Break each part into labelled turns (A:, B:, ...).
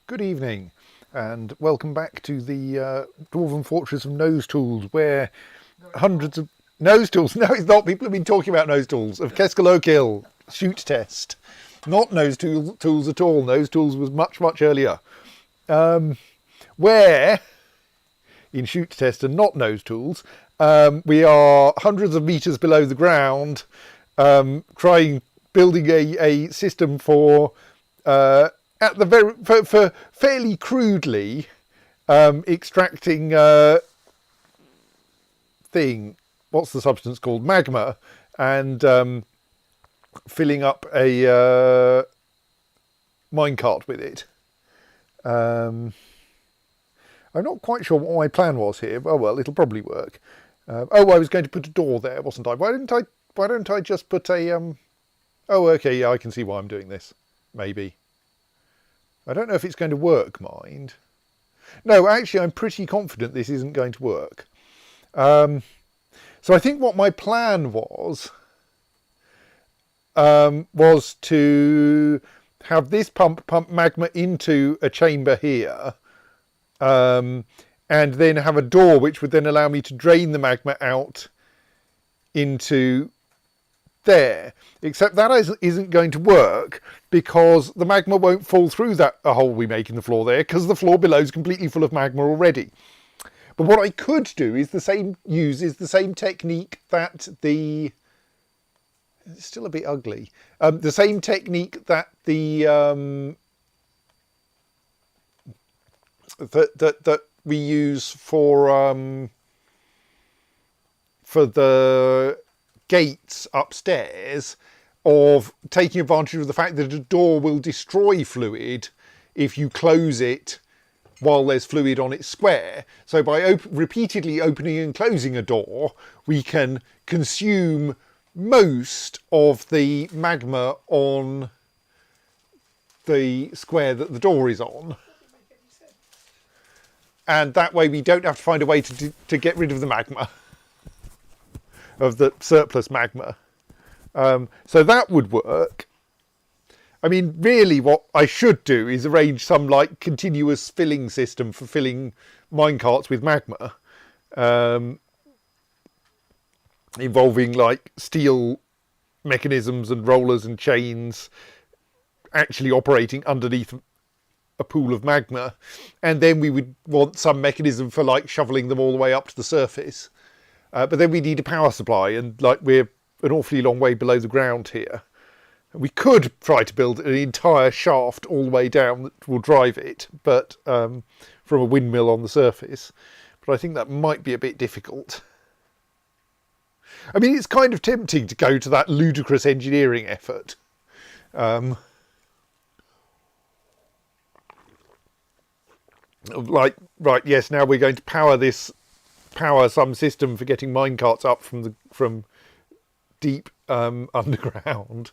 A: Good evening and welcome back to the Dwarven Fortress of Nose Tools, where hundreds of nose tools, no it's not, people have been talking about nose tools, of Keskalokil shoot test. Not nose tools at all, nose tools was much earlier. Where, in shoot test and not nose tools, we are hundreds of meters below the ground, building a system for for fairly crudely extracting what's the substance called, magma, and filling up a minecart with it. I'm not quite sure what my plan was here. Oh well, it'll probably work. I was going to put a door there, wasn't I? Why don't I just put a oh okay, yeah, I can see why I'm doing this. Maybe. I don't know if it's going to work, mind. No, actually, I'm pretty confident this isn't going to work. So I think what my plan was to have this pump magma into a chamber here, and then have a door which would then allow me to drain the magma out into there. Except that isn't going to work, because the magma won't fall through that hole we make in the floor there, because the floor below is completely full of magma already. But what I could do is the same technique that the... It's still a bit ugly. The same technique that the that we use for the gates upstairs, of taking advantage of the fact that a door will destroy fluid if you close it while there's fluid on its square. So by repeatedly opening and closing a door, we can consume most of the magma on the square that the door is on. And that way we don't have to find a way to get rid of the magma, of the surplus magma. So that would work. I mean, really what I should do is arrange some like continuous filling system for filling minecarts with magma, um, involving like steel mechanisms and rollers and chains actually operating underneath a pool of magma, and then we would want some mechanism for like shoveling them all the way up to the surface. But then we need a power supply, and like we're an awfully long way below the ground here. We could try to build an entire shaft all the way down that will drive it, but from a windmill on the surface. But I think that might be a bit difficult. I mean, it's kind of tempting to go to that ludicrous engineering effort. Like, right, yes, now we're going to power some system for getting minecarts up from deep underground.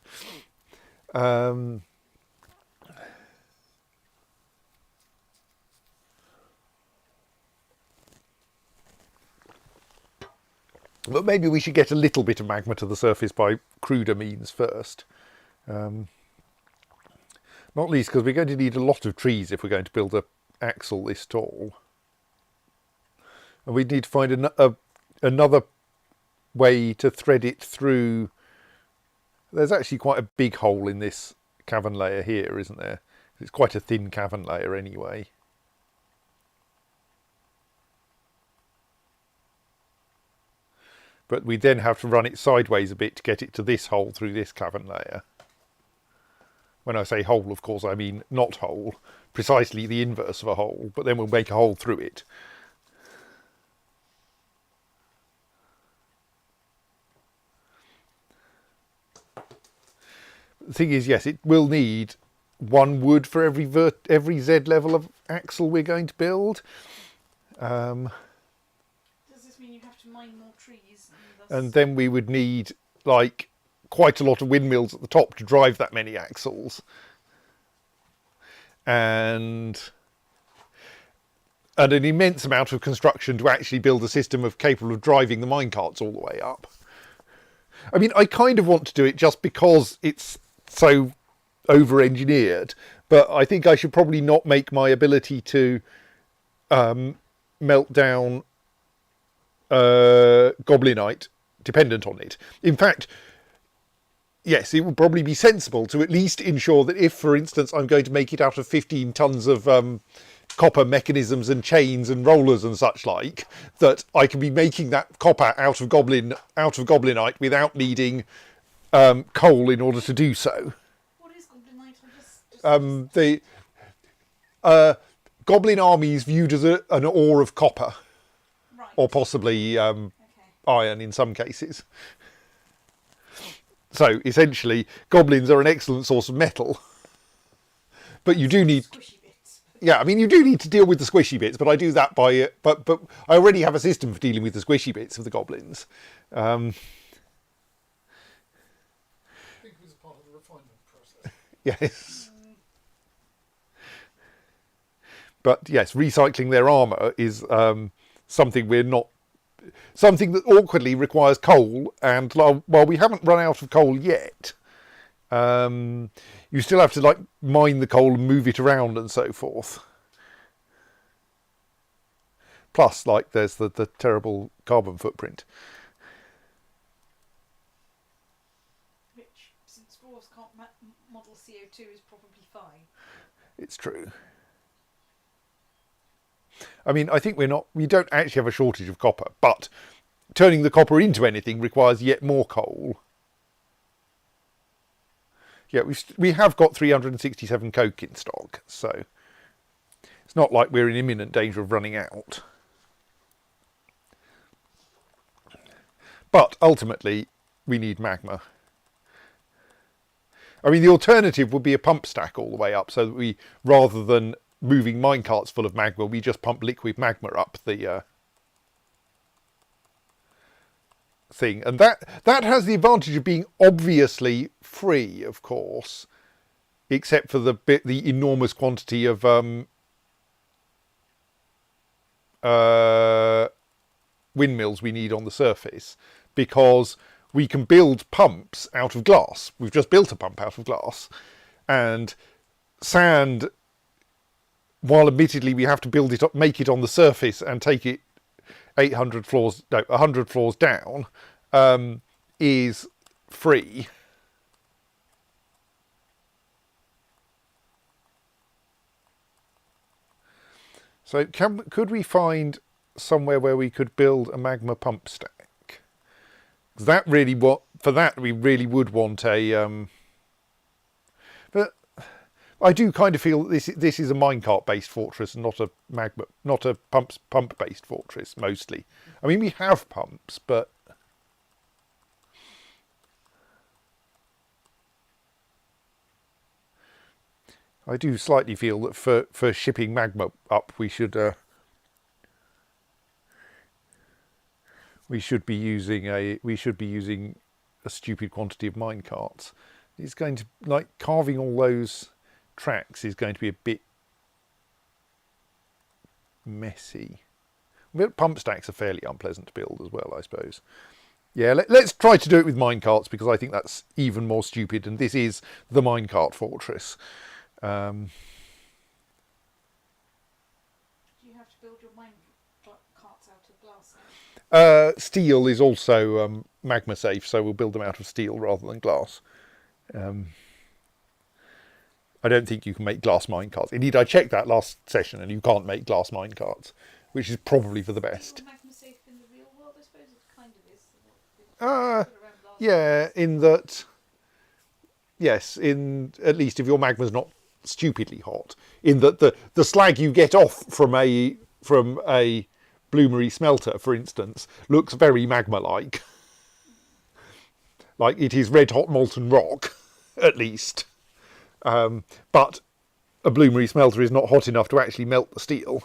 A: But maybe we should get a little bit of magma to the surface by cruder means first. Not least because we're going to need a lot of trees if we're going to build a axle this tall. And we need to find another way to thread it through. There's actually quite a big hole in this cavern layer here, isn't there? It's quite a thin cavern layer anyway. But we then have to run it sideways a bit to get it to this hole through this cavern layer. When I say hole, of course, I mean not hole, precisely the inverse of a hole, but then we'll make a hole through it. The thing is, yes, it will need one wood for every Z level of axle we're going to build.
B: Does this mean you have to mine more trees?
A: And then we would need like quite a lot of windmills at the top to drive that many axles. And an immense amount of construction to actually build a system capable of driving the minecarts all the way up. I mean, I kind of want to do it just because it's so over-engineered, but I think I should probably not make my ability to melt down goblinite dependent on it. In fact, yes, it would probably be sensible to at least ensure that if, for instance, I'm going to make it out of 15 tons of copper mechanisms and chains and rollers and such like, that I can be making that copper out of goblinite without needing coal in order to do so.
B: What is goblinite?
A: The goblin armies viewed as an ore of copper,
B: right.
A: Or possibly iron in some cases. So essentially, goblins are an excellent source of metal, but you do need.
B: Squishy bits.
A: Yeah, I mean, you do need to deal with the squishy bits, but I do that by. But I already have a system for dealing with the squishy bits of the goblins.
C: I think it was part of the refinement process.
A: Yes. But yes, recycling their armour is something that awkwardly requires coal, and while we haven't run out of coal yet, you still have to like mine the coal and move it around and so forth. Plus, like, there's the terrible carbon footprint.
B: Which, since dwarves can't model CO2, is probably fine.
A: It's true. I mean, I think we don't actually have a shortage of copper, but turning the copper into anything requires yet more coal. Yeah, we have got 367 coke in stock, so it's not like we're in imminent danger of running out. But ultimately, we need magma. I mean, the alternative would be a pump stack all the way up, so that we, rather than moving minecarts full of magma, we just pump liquid magma up the thing. And that has the advantage of being obviously free, of course, except for the enormous quantity of windmills we need on the surface, because we can build pumps out of glass. We've just built a pump out of glass, and sand, while admittedly we have to build it up, make it on the surface and take it 100 floors down, is free. So could we find somewhere where we could build a magma pump stack? Because that really for that we really would want a. But I do kind of feel that this is a minecart based fortress, and not a pump based fortress mostly. I mean, we have pumps, but I do slightly feel that for shipping magma up, we should be using a stupid quantity of minecarts. It's going to, like, carving all those tracks is going to be a bit messy. But pump stacks are fairly unpleasant to build as well, I suppose. Yeah, let's try to do it with minecarts, because I think that's even more stupid, and this is the minecart fortress.
B: Do you have to build your mine carts out of glass?
A: Steel is also magma safe, so we'll build them out of steel rather than glass. I don't think you can make glass minecarts. Indeed, I checked that last session, and you can't make glass minecarts, which is probably for the best.
B: Magma safe in the real world, I suppose it kind of is.
A: Yeah, in that, yes, in at least if your magma's not stupidly hot, in that the slag you get off from a bloomery smelter, for instance, looks very magma-like. Like it is red hot molten rock, at least. But a bloomery smelter is not hot enough to actually melt the steel.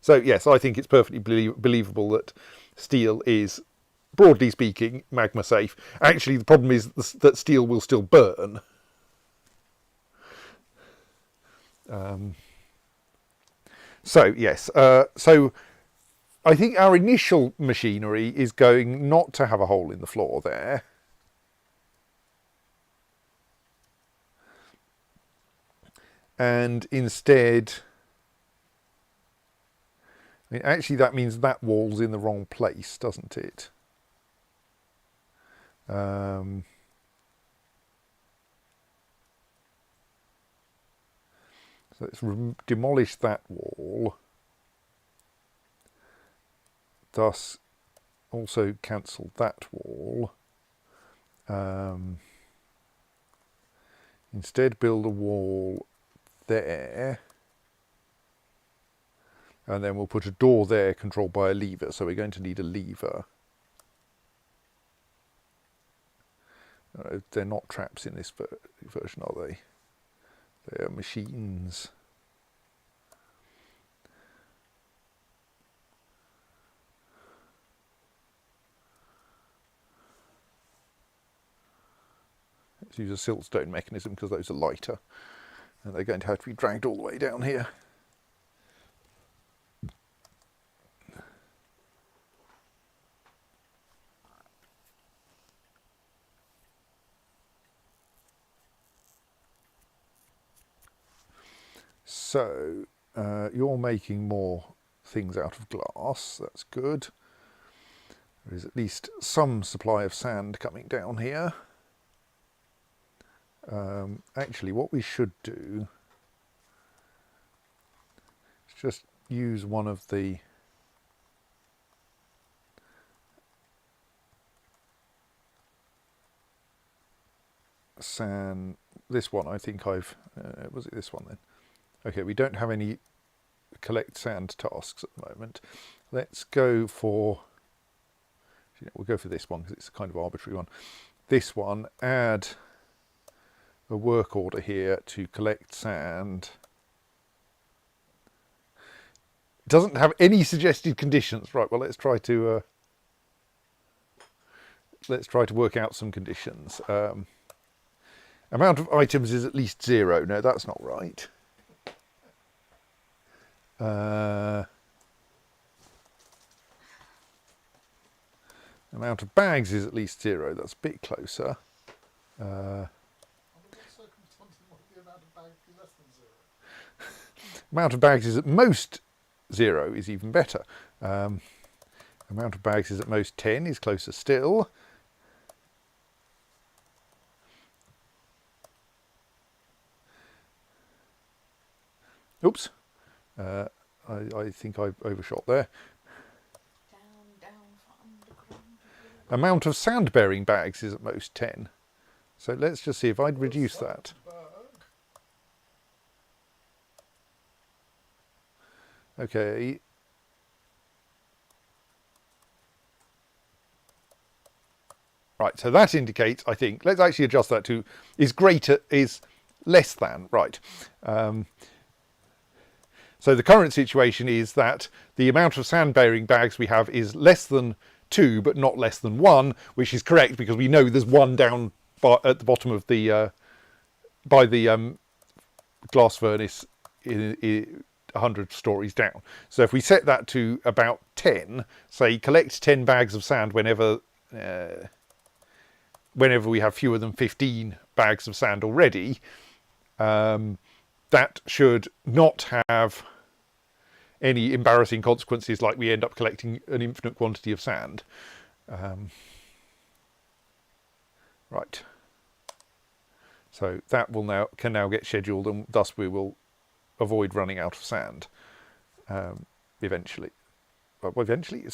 A: So yes, I think it's perfectly believable that steel is, broadly speaking, magma safe. Actually, the problem is that steel will still burn. So yes, so I think our initial machinery is going not to have a hole in the floor there. And instead, I mean, actually that means that wall's in the wrong place, doesn't it? So let's demolish that wall. Thus, also cancel that wall. Instead, build a wall there. And then we'll put a door there controlled by a lever. So we're going to need a lever. They're not traps in this version, are they? They're machines. Let's use a siltstone mechanism because those are lighter. And they're going to have to be dragged all the way down here. So, you're making more things out of glass, that's good. There is at least some supply of sand coming down here. Actually, what we should do is just use one of the sand. This one, I think was it this one then? Okay, we don't have any collect sand tasks at the moment. Let's go for, we'll go for this one because it's a kind of arbitrary one. This one, add a work order here to collect sand. It doesn't have any suggested conditions. Right, well let's try to work out some conditions. Amount of items is at least 0. No, that's not right. Amount of bags is at least 0. That's a bit closer.
C: Under what less than 0.
A: Amount of bags is at most 0 is even better. Amount of bags is at most 10 is closer still. Oops, I think I overshot there.
B: Down for underground.
A: Amount of sand-bearing bags is at most 10. So let's just see if I'd reduce that. Okay. Right, so that indicates, I think, let's actually adjust that to is greater, is less than, right. So the current situation is that the amount of sand-bearing bags we have is less than 2, but not less than 1, which is correct because we know there's 1 down at the bottom of the by the glass furnace 100 stories down. So if we set that to about 10, say collect 10 bags of sand whenever we have fewer than 15 bags of sand already, that should not have any embarrassing consequences like we end up collecting an infinite quantity of sand. Right. So that can now get scheduled, and thus we will avoid running out of sand eventually. Well, eventually?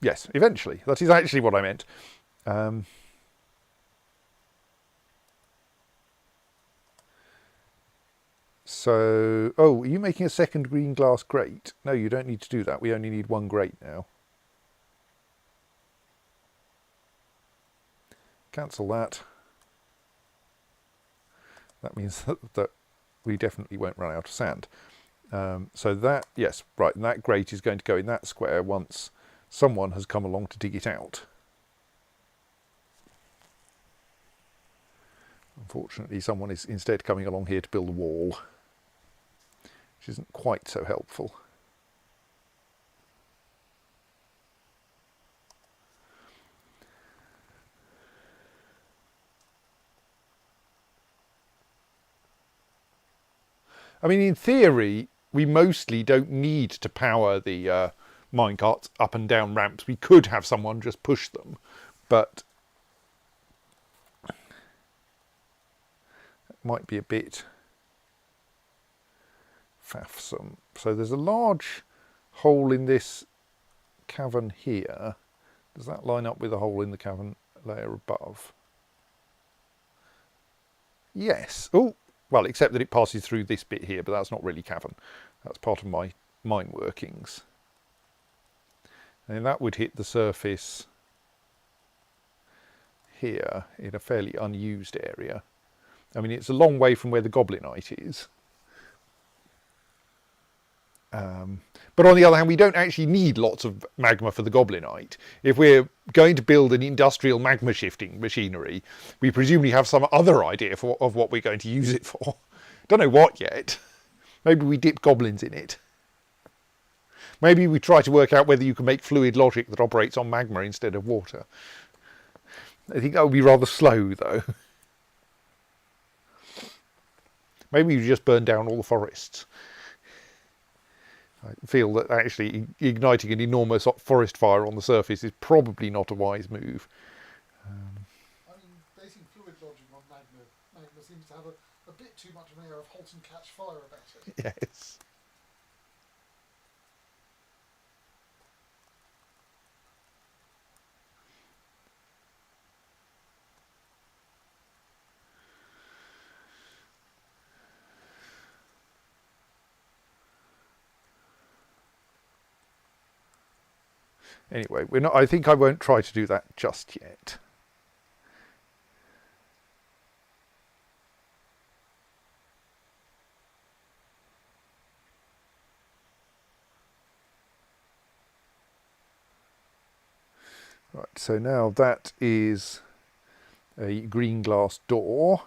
A: Yes, eventually. That is actually what I meant. So, oh, are you making a second green glass grate? No, you don't need to do that. We only need 1 grate now. Cancel that. That means that we definitely won't run out of sand. So that, yes, right, and that grate is going to go in that square once someone has come along to dig it out. Unfortunately, someone is instead coming along here to build a wall, which isn't quite so helpful. I mean, in theory, we mostly don't need to power the minecarts up and down ramps. We could have someone just push them, but it might be a bit faffsome. So there's a large hole in this cavern here. Does that line up with a hole in the cavern layer above? Yes. Oh, well, except that it passes through this bit here, but that's not really cavern. That's part of my mine workings. And that would hit the surface here in a fairly unused area. I mean, it's a long way from where the goblinite is. But on the other hand, we don't actually need lots of magma for the goblinite. If we're going to build an industrial magma shifting machinery, we presumably have some other idea of what we're going to use it for. Don't know what yet. Maybe we dip goblins in it. Maybe we try to work out whether you can make fluid logic that operates on magma instead of water. I think that would be rather slow, though. Maybe you just burn down all the forests. I feel that actually igniting an enormous forest fire on the surface is probably not a wise move.
C: I mean, basing fluid logic on magma seems to have a bit too much of an air of halt and catch fire about it.
A: Yes. Anyway, I think I won't try to do that just yet. Right, so now that is a green glass door.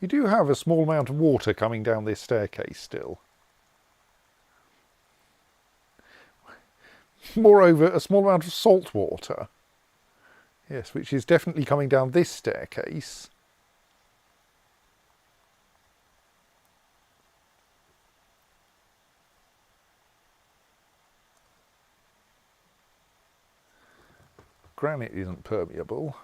A: We do have a small amount of water coming down this staircase still. Moreover, a small amount of salt water. Yes, which is definitely coming down this staircase. Granite isn't permeable.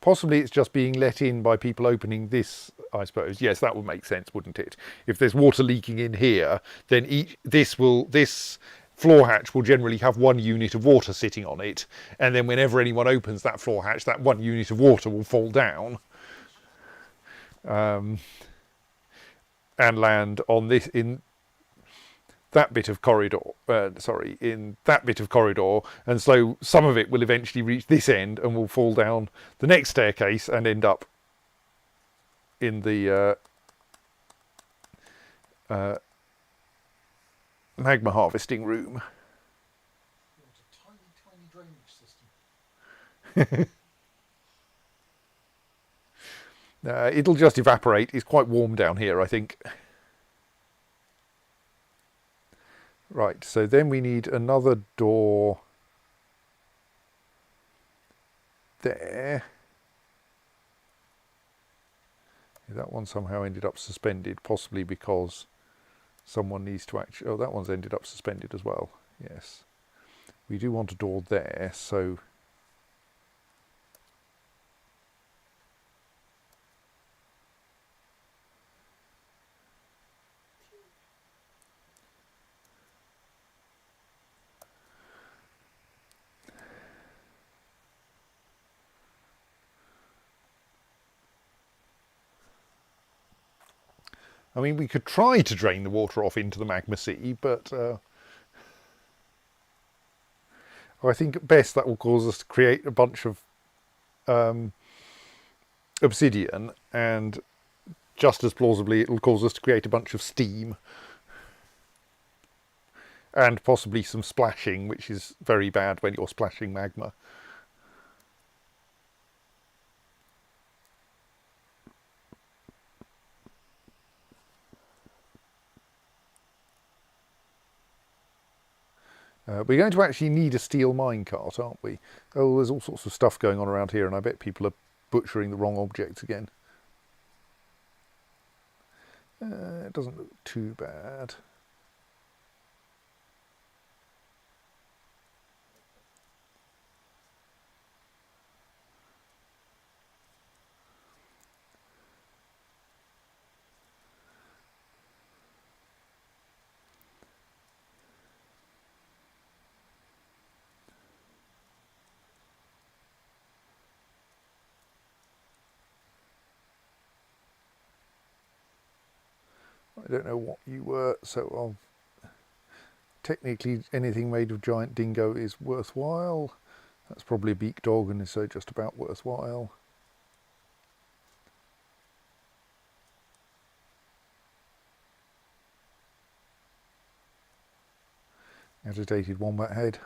A: Possibly it's just being let in by people opening this, I suppose. Yes, that would make sense, wouldn't it? If there's water leaking in here, then this floor hatch will generally have one unit of water sitting on it, and then whenever anyone opens that floor hatch, that one unit of water will fall down and land on this in that bit of corridor. In that bit of corridor, and so some of it will eventually reach this end and will fall down the next staircase and end up in the magma harvesting room.
C: It's a tiny, tiny drainage system.
A: It'll just evaporate. It's quite warm down here, I think. Right, so then we need another door there. That one somehow ended up suspended, possibly because someone needs to actually... Oh, that one's ended up suspended as well. Yes. We do want a door there, so... I mean, we could try to drain the water off into the magma sea, but I think at best that will cause us to create a bunch of obsidian, and just as plausibly it will cause us to create a bunch of steam. And possibly some splashing, which is very bad when you're splashing magma. We're going to actually need a steel minecart, aren't we? Oh, there's all sorts of stuff going on around here, and I bet people are butchering the wrong objects again. It doesn't look too bad. I don't know what you were, so technically anything made of giant dingo is worthwhile. That's probably a beak dog, and so just about worthwhile. Agitated wombat head.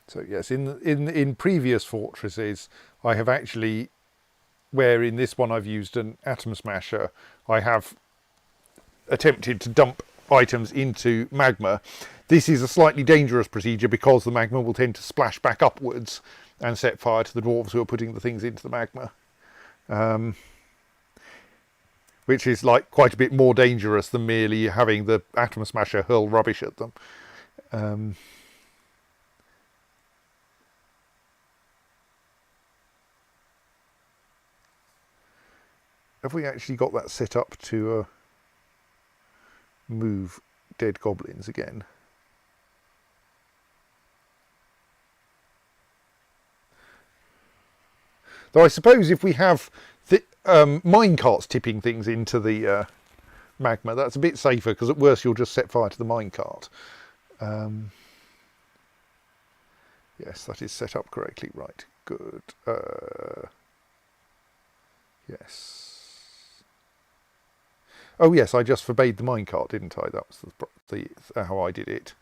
A: So yes, in previous fortresses, I have actually, where in this one I've used an atom smasher, I have attempted to dump items into magma. This is a slightly dangerous procedure because the magma will tend to splash back upwards and set fire to the dwarves who are putting the things into the magma. Which is like quite a bit more dangerous than merely having the atom smasher hurl rubbish at them. Have we actually got that set up to move dead goblins again? Though I suppose if we have the minecarts tipping things into the magma, that's a bit safer, because at worst you'll just set fire to the minecart. Yes, that is set up correctly. Right, good. Yes. Oh yes, I just forbade the minecart, didn't I? That was the how I did it.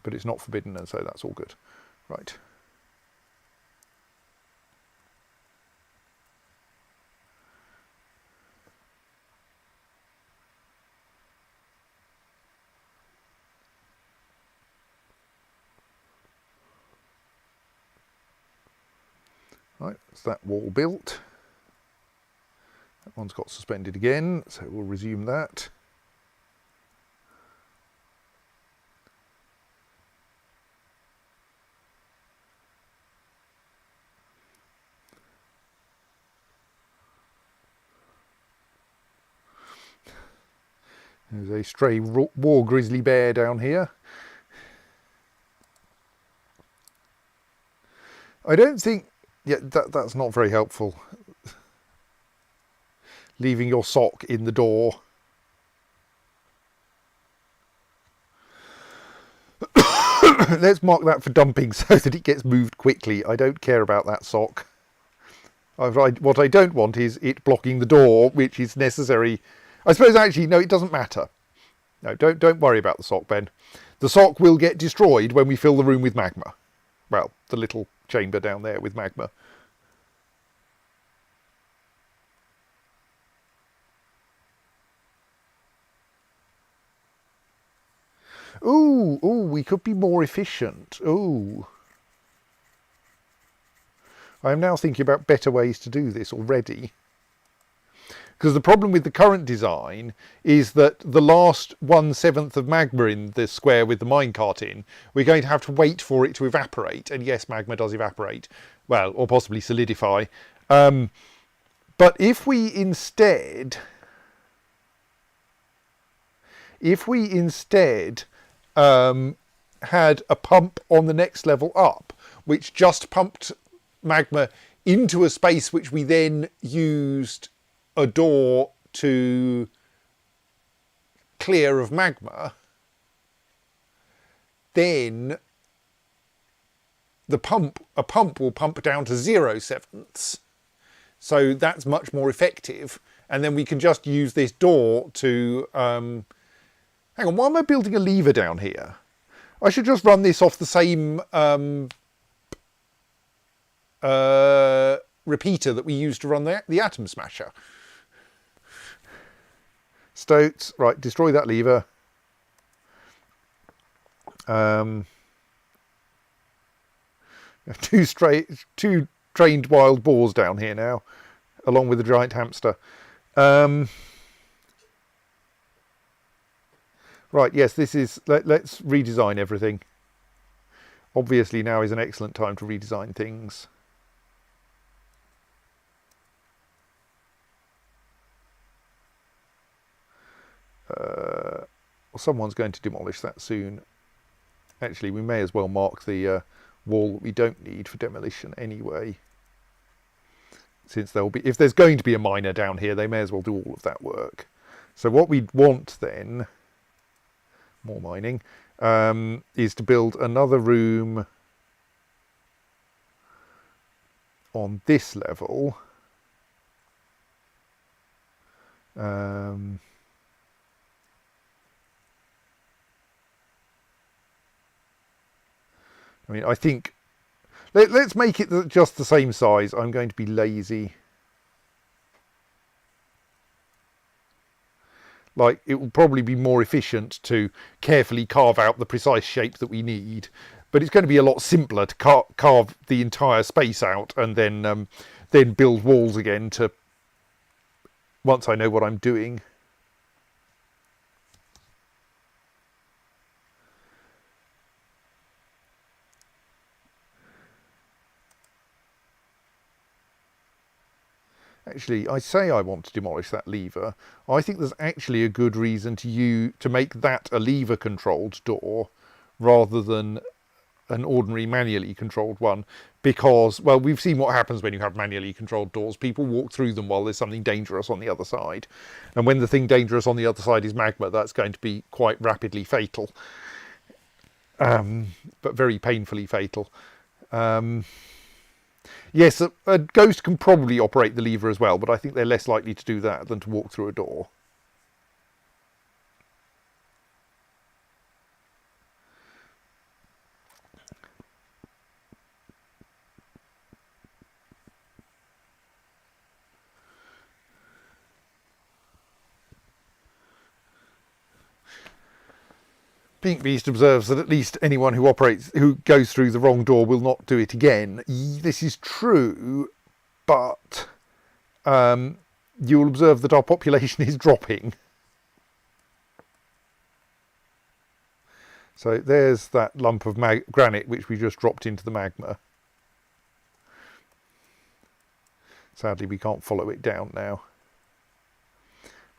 A: But it's not forbidden, and so that's all good. Right. Right, that's that wall built. That one's got suspended again, so we'll resume that. There's a stray war grizzly bear down here. I don't think... Yeah, that's not very helpful. Leaving your sock in the door. Let's mark that for dumping so that it gets moved quickly. I don't care about that sock. What I don't want is it blocking the door, which is necessary. I suppose actually, no, it doesn't matter. No, don't worry about the sock, Ben. The sock will get destroyed when we fill the room with magma. Well, the little chamber down there with magma. Ooh, we could be more efficient. Ooh. I am now thinking about better ways to do this already. Because the problem with the current design is that the last 1/7 of magma in the square with the minecart in, we're going to have to wait for it to evaporate. And yes, magma does evaporate. Well, or possibly solidify. But if we instead had a pump on the next level up, which just pumped magma into a space which we then used a door to clear of magma, then a pump will pump down to 0/7. So that's much more effective. And then we can just use this door to... hang on, why am I building a lever down here? I should just run this off the same repeater that we used to run the atom smasher. Stoats, right, destroy that lever. Two trained wild boars down here now, along with a giant hamster. Right, yes, this is... Let's redesign everything. Obviously now is an excellent time to redesign things. Well, someone's going to demolish that soon. Actually, we may as well mark the wall that we don't need for demolition anyway. Since there'll be... If there's going to be a miner down here, they may as well do all of that work. So what we'd want then... more mining, is to build another room on this level. I mean, I think... Let's make it just the same size. I'm going to be lazy. Like, it will probably be more efficient to carefully carve out the precise shape that we need. But it's going to be a lot simpler to carve the entire space out and then build walls again to... once I know what I'm doing. Actually, I say I want to demolish that lever. I think there's actually a good reason to make that a lever-controlled door rather than an ordinary manually controlled one. Because, well, we've seen what happens when you have manually controlled doors. People walk through them while there's something dangerous on the other side. And when the thing dangerous on the other side is magma, that's going to be quite rapidly fatal. But very painfully fatal. Yes, a ghost can probably operate the lever as well, but I think they're less likely to do that than to walk through a door. Pink Beast observes that at least anyone who goes through the wrong door will not do it again. This is true, but you'll observe that our population is dropping. So there's that lump of granite which we just dropped into the magma. Sadly, we can't follow it down now.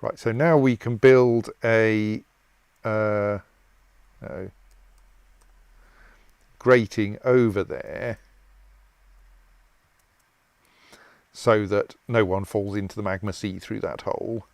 A: Right, so now we can build a grating over there so that no one falls into the magma sea through that hole.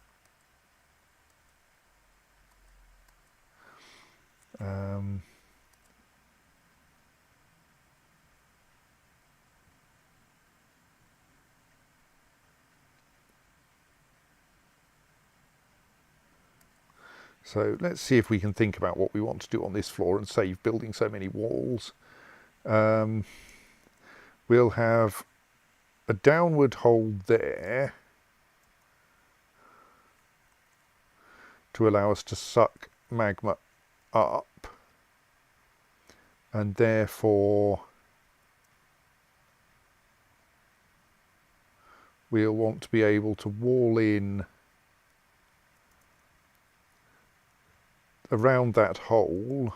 A: So let's see if we can think about what we want to do on this floor and save building so many walls. We'll have a downward hole there to allow us to suck magma up, and therefore we'll want to be able to wall in around that hole,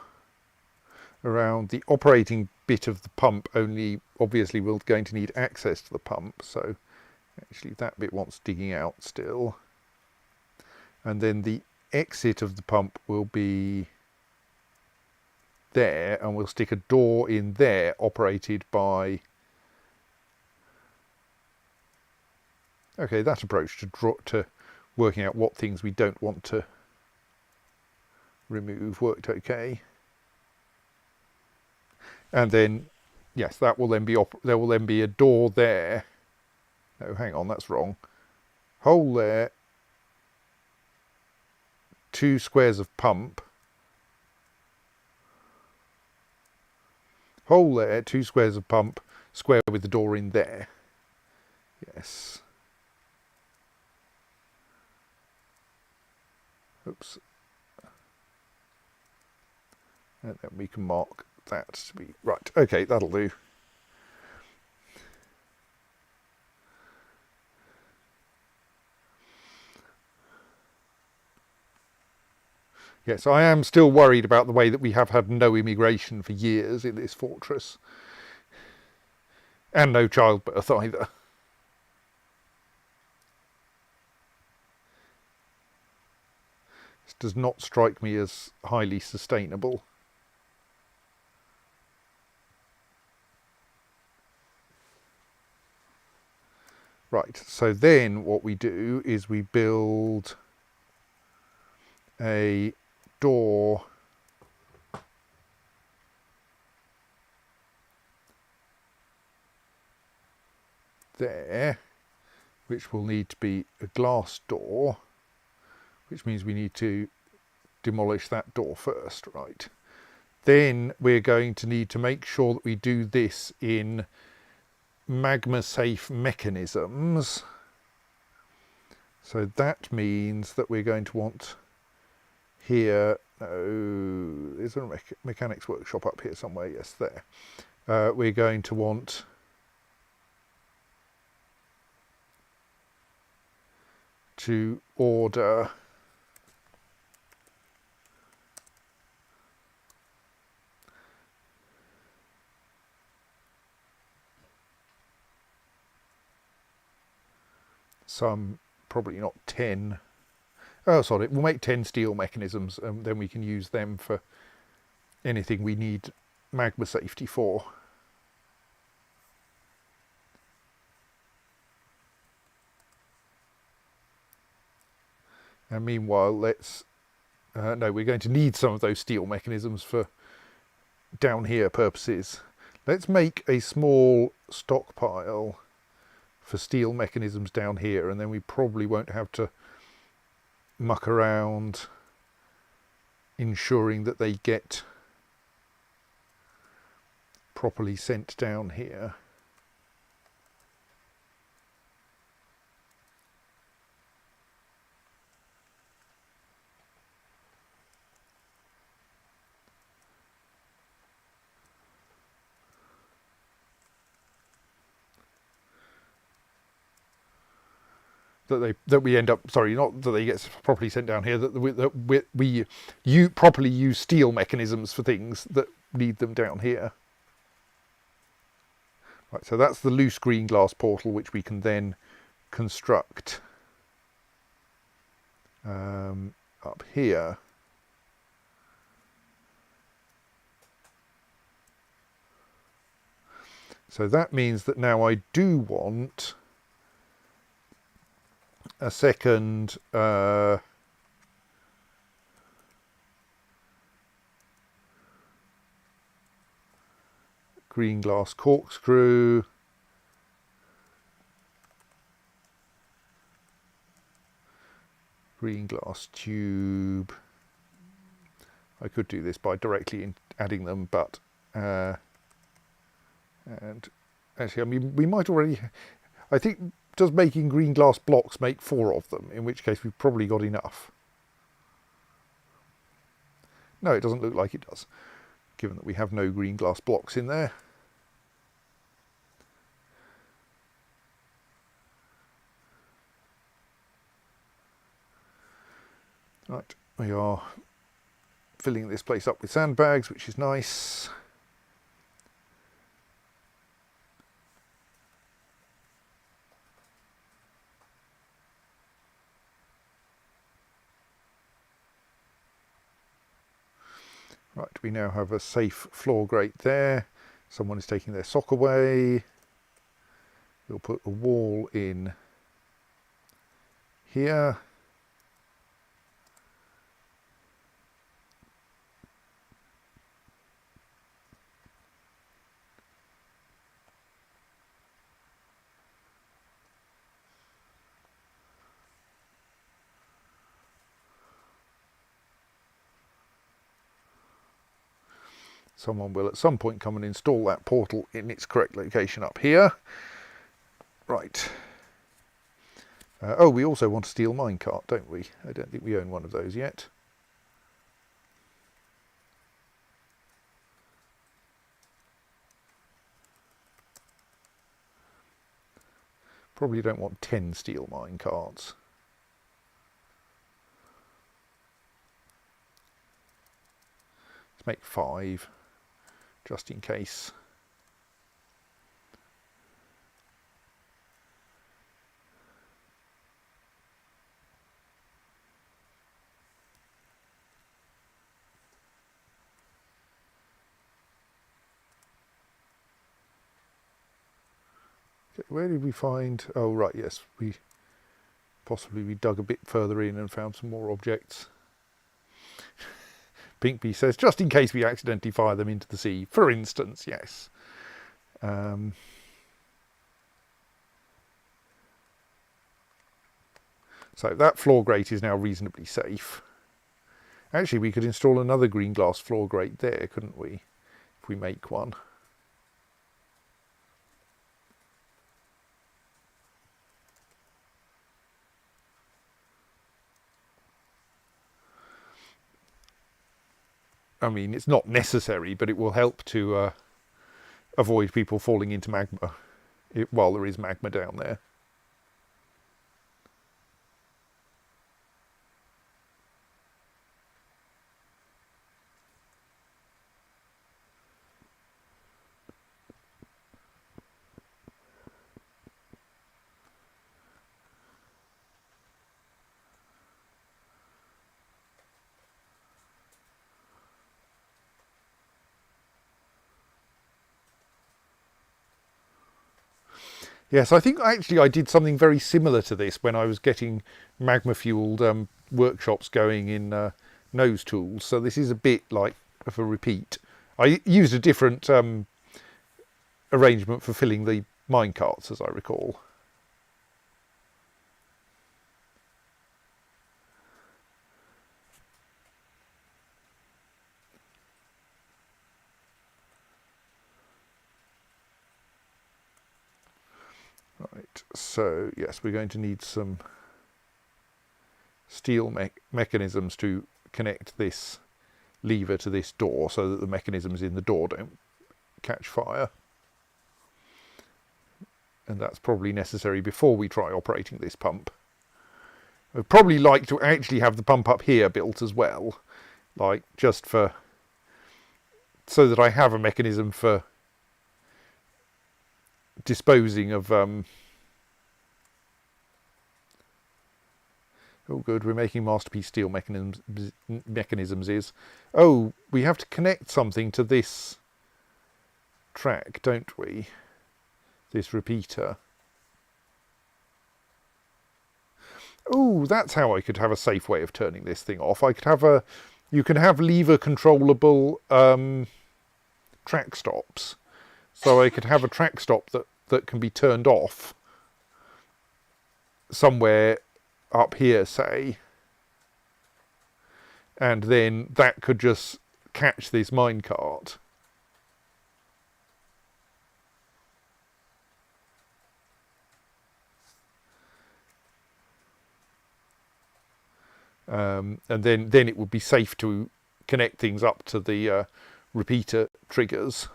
A: around the operating bit of the pump. Only obviously we're going to need access to the pump, so actually that bit wants digging out still. And then the exit of the pump will be there, and we'll stick a door in there operated by... Okay, that approach to working out what things we don't want to remove worked okay. And then, yes, that will then be there will then be a door there. No, hang on, that's wrong. Hole there. 2 squares of pump. Hole there, 2 squares of pump, square with the door in there. Yes. Oops. And then we can mark that to be right. Okay, that'll do. Yes, I am still worried about the way that we have had no immigration for years in this fortress. And no childbirth either. This does not strike me as highly sustainable. Right, so then what we do is we build a door there, which will need to be a glass door, which means we need to demolish that door first, right? Then we're going to need to make sure that we do this in magma safe mechanisms. So that means that we're going to want here, is there a mechanics workshop up here somewhere? Yes, there. We're going to want to order some, probably not 10. Oh, sorry, we'll make 10 steel mechanisms, and then we can use them for anything we need magma safety for. And meanwhile, let's... no, we're going to need some of those steel mechanisms for down here purposes. Let's make a small stockpile for steel mechanisms down here, and then we probably won't have to muck around ensuring that they get properly sent down here. That we end up, sorry, not that they get properly sent down here, that we properly use steel mechanisms for things that need them down here. Right, so that's the loose green glass portal, which we can then construct up here. So that means that now I do want a second green glass corkscrew, green glass tube. I could do this by directly adding them, but and actually, I mean, we might already, I think, does making green glass blocks make 4 of them, in which case we've probably got enough. No, it doesn't look like it does, given that we have no green glass blocks in there. Right, we are filling this place up with sandbags, which is nice. Right, we now have a safe floor grate there. Someone is taking their sock away. We'll put a wall in here. Someone will at some point come and install that portal in its correct location up here. Right. Oh, we also want a steel minecart, don't we? I don't think we own one of those yet. Probably don't want 10 steel minecarts. Let's make 5. Just in case. Okay, where did we find? Oh, right, yes, we dug a bit further in and found some more objects. Pinkbee says, just in case we accidentally fire them into the sea, for instance, yes. So that floor grate is now reasonably safe. Actually, we could install another green glass floor grate there, couldn't we? If we make one. I mean, it's not necessary, but it will help to avoid people falling into magma while there is magma down there. Yes, I think actually I did something very similar to this when I was getting magma-fueled workshops going in nose tools. So this is a bit like of a repeat. I used a different arrangement for filling the minecarts, as I recall. Right, so yes, we're going to need some steel mechanisms to connect this lever to this door so that the mechanisms in the door don't catch fire. And that's probably necessary before we try operating this pump. I'd probably like to actually have the pump up here built as well, like just for, so that I have a mechanism for disposing of oh good, we're making masterpiece steel mechanisms is, oh, we have to connect something to this track, don't we? This repeater. Oh, that's how I could have a safe way of turning this thing off. I could have you can have lever controllable track stops. So I could have a track stop that can be turned off somewhere up here, say, and then that could just catch this minecart. And then it would be safe to connect things up to the repeater triggers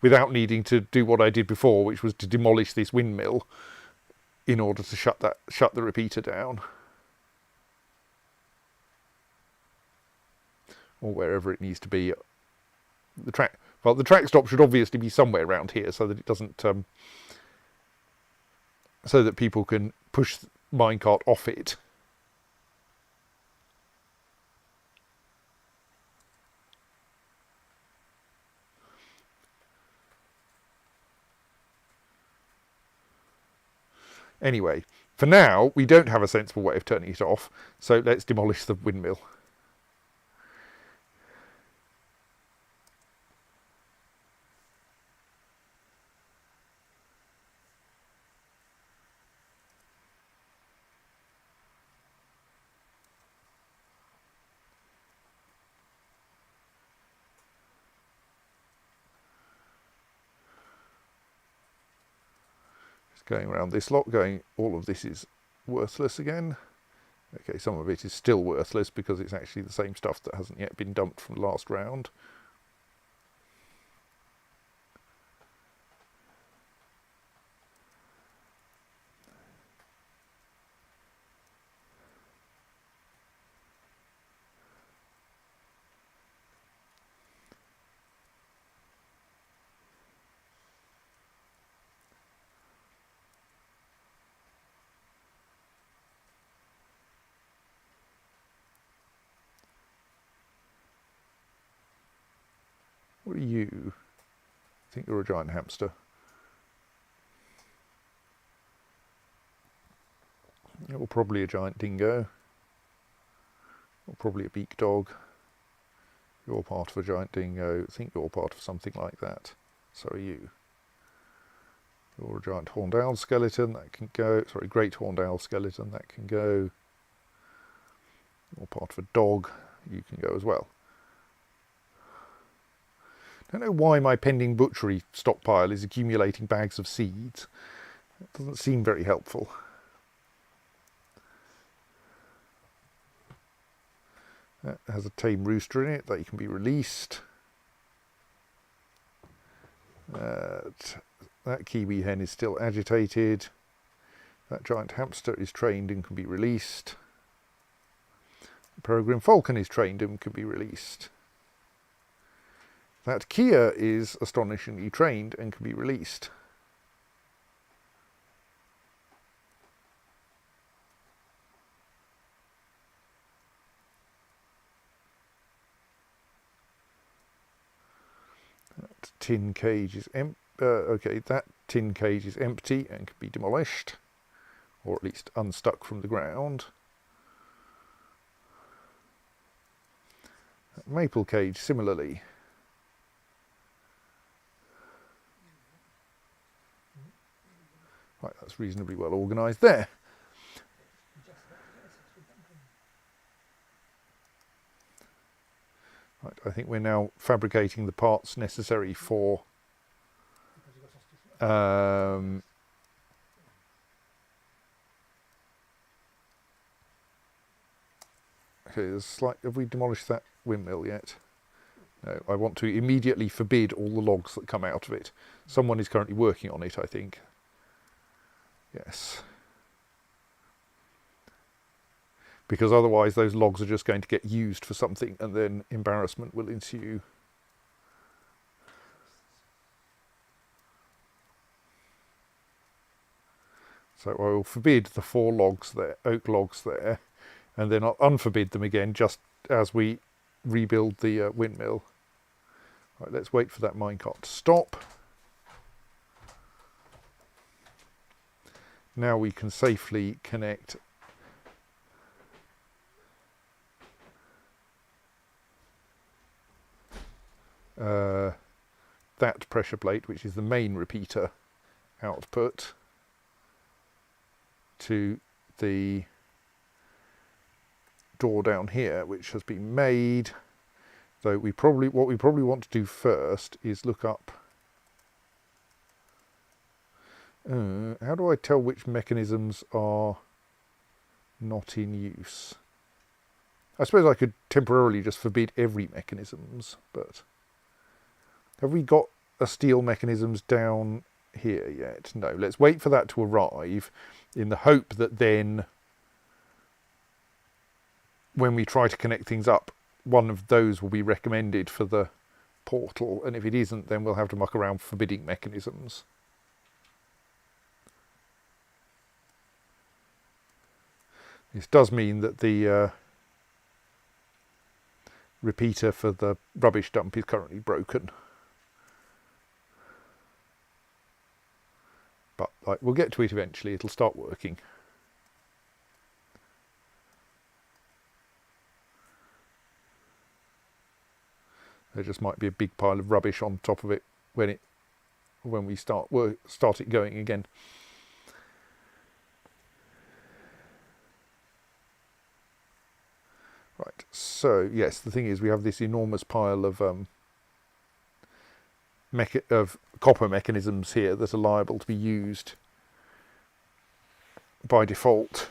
A: without needing to do what I did before, which was to demolish this windmill in order to shut the repeater down, or wherever it needs to be. The track stop should obviously be somewhere around here, so that it doesn't, so that people can push the minecart off it. Anyway, for now, we don't have a sensible way of turning it off, so let's demolish the windmill. Going around this lot, all of this is worthless again. Okay, some of it is still worthless because it's actually the same stuff that hasn't yet been dumped from the last round. What are you? I think you're a giant hamster. You're probably a giant dingo. Or probably a beak dog. You're part of a giant dingo. I think you're part of something like that. So are you. You're a giant horned owl skeleton. That can go. Sorry, great horned owl skeleton. That can go. You're part of a dog. You can go as well. I don't know why my pending butchery stockpile is accumulating bags of seeds. It doesn't seem very helpful. That has a tame rooster in it that can be released. That kiwi hen is still agitated. That giant hamster is trained and can be released. The peregrine falcon is trained and can be released. That Kia is astonishingly trained and can be released. That tin cage is okay, that tin cage is empty and can be demolished, or at least unstuck from the ground. That maple cage similarly. that's reasonably well organised there. Right, I think we're now fabricating the parts necessary for okay, there's slight, have we demolished that windmill yet? No, I want to immediately forbid all the logs that come out of it. Someone is currently working on it, I think. Yes. Because otherwise those logs are just going to get used for something and then embarrassment will ensue. So I will forbid the 4 logs there, oak logs there, and then I'll unforbid them again just as we rebuild the windmill. Right, let's wait for that minecart to stop. Now we can safely connect that pressure plate, which is the main repeater output, to the door down here, which has been made. So what we probably want to do first is look up. How do I tell which mechanisms are not in use? I suppose I could temporarily just forbid every mechanisms, but have we got a steel mechanisms down here yet? No, let's wait for that to arrive in the hope that then when we try to connect things up, one of those will be recommended for the portal, and if it isn't, then we'll have to muck around forbidding mechanisms. This does mean that the repeater for the rubbish dump is currently broken. But we'll get to it eventually, it'll start working. There just might be a big pile of rubbish on top of it when we start it going again. Right, so yes, the thing is we have this enormous pile of copper mechanisms here that are liable to be used by default.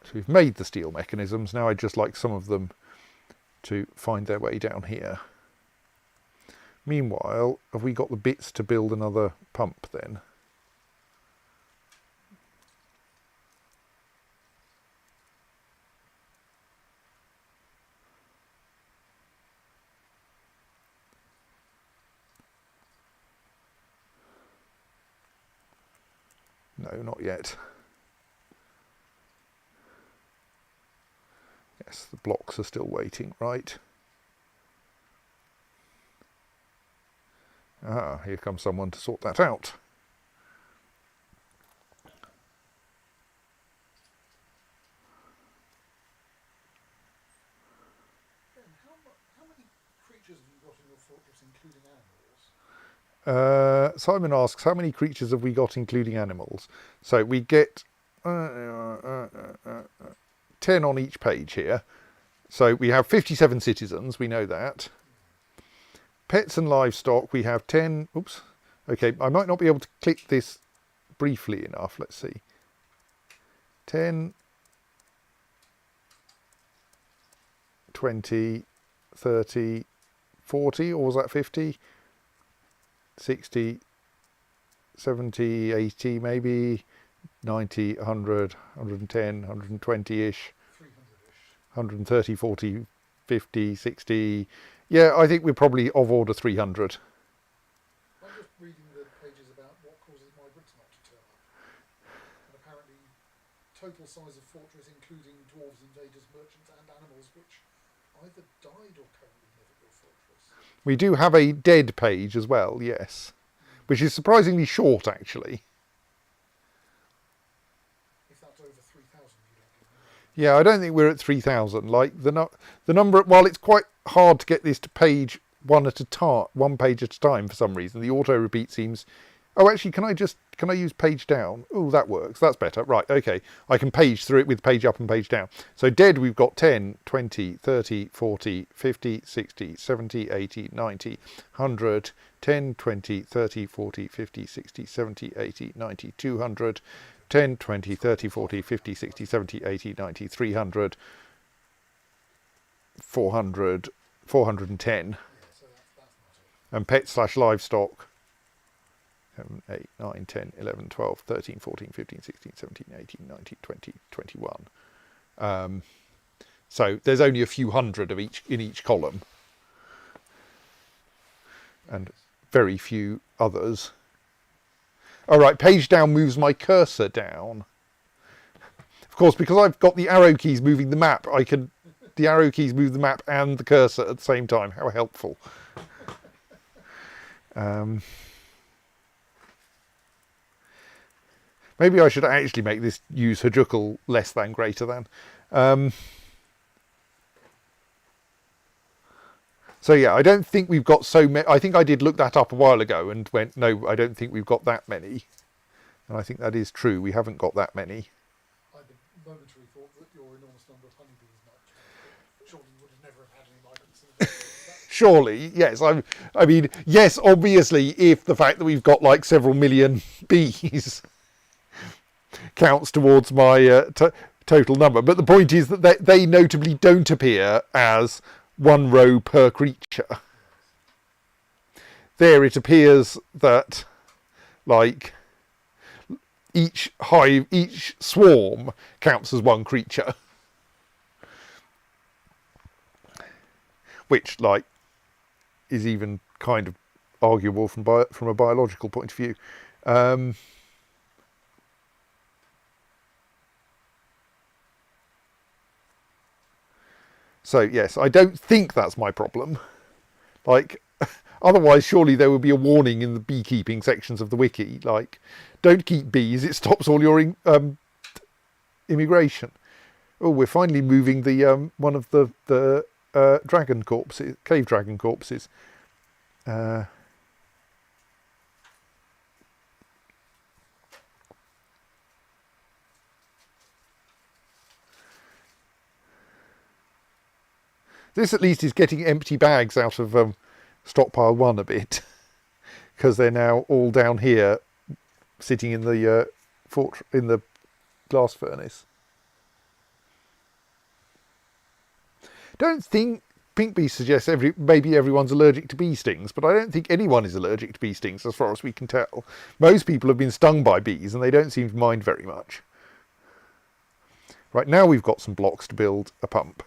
A: So we've made the steel mechanisms, now I'd just like some of them to find their way down here. Meanwhile, have we got the bits to build another pump then? No, not yet. Yes, the blocks are still waiting, right? Ah, here comes someone to sort that out.
C: How many creatures have you got in your fortress, including animals?
A: Simon asks, how many creatures have we got, including animals? So we get 10 on each page here. So we have 57 citizens, we know that. Pets and livestock, we have 10. Oops. Okay, I might not be able to click this briefly enough. Let's see. 10, 20, 30, 40, or was that 50? 60, 70, 80 maybe, 90, 100, 110, 120-ish, 130, 40, 50, 60. Yeah, I think we're probably of order 300.
C: I'm just reading the pages about what causes migrants not to turn up. And apparently, total size of fortress, including dwarves, invaders, merchants, and animals, which either died or currently live at your fortress.
A: We do have a dead page as well, yes, which is surprisingly short, actually.
C: If that's over 3,000, you don't give me.
A: Yeah, I don't think we're at 3,000. Like the number, while it's quite hard to get this to page one page at a time for some reason, the auto repeat seems. Oh, actually, can I use page down? Oh, that works. That's better. Right, okay. I can page through it with page up and page down. So dead, we've got 10, 20, 30, 40, 50, 60, 70, 80, 90, 100, 10, 20, 30, 40, 50, 60, 70, 80, 90, 200, 10, 20, 30, 40, 50, 60, 70, 80, 90, 300, 400, 410.
C: Yeah, so that's not it.
A: And pet/livestock. 7, 8, 9, 10, 11, 12, 13, 14, 15, 16, 17, 18, 19, 20, 21. So there's only a few hundred of each in each column. And very few others. All right, page down moves my cursor down. Of course, because I've got the arrow keys moving the map, the arrow keys move the map and the cursor at the same time. How helpful. Maybe I should actually make this use Hajukel less than greater than. So yeah, I don't think we've got so many. I think I did look that up a while ago and went, no, I don't think we've got that many. And I think that is true. We haven't got that many.
C: I had a momentary thought that your enormous number of honeybees might change, but surely you would have never have had any migrants in the first place.
A: Surely, yes. I mean, yes, obviously, if the fact that we've got like several million bees counts towards my total number. But the point is that they notably don't appear as one row per creature. There it appears that like each hive, each swarm counts as one creature. Which like is even kind of arguable from a biological point of view. So yes, I don't think that's my problem. Like, otherwise, surely there would be a warning in the beekeeping sections of the wiki, like, don't keep bees; it stops all your immigration. Oh, we're finally moving the one of the dragon corpses, cave dragon corpses. This at least is getting empty bags out of stockpile 1 a bit, because they're now all down here, sitting in the in the glass furnace. Don't think Pink Bee suggests maybe everyone's allergic to bee stings, but I don't think anyone is allergic to bee stings as far as we can tell. Most people have been stung by bees and they don't seem to mind very much. Right, now we've got some blocks to build a pump.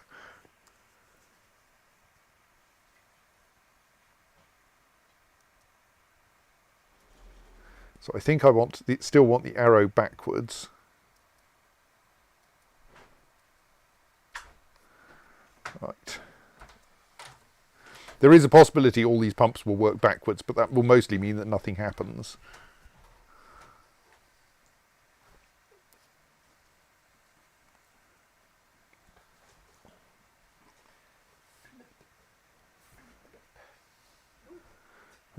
A: So I think I still want the arrow backwards. Right. There is a possibility all these pumps will work backwards, but that will mostly mean that nothing happens.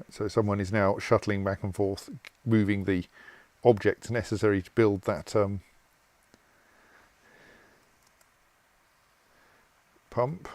A: So someone is now shuttling back and forth, moving the objects necessary to build that pump.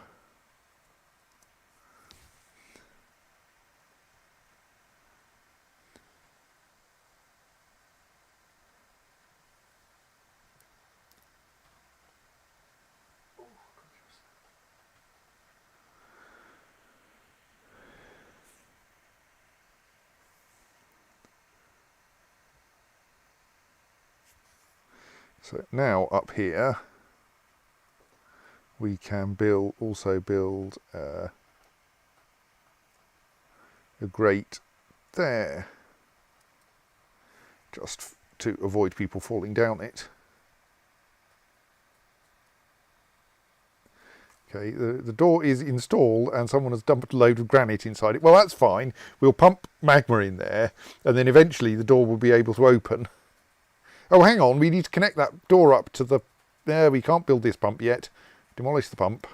A: So now up here we can also build a grate there, just to avoid people falling down it. Okay, the door is installed and someone has dumped a load of granite inside it. Well, that's fine. We'll pump magma in there and then eventually the door will be able to open. Oh, hang on, we need to connect that door up to the we can't build this pump yet. Demolish the pump.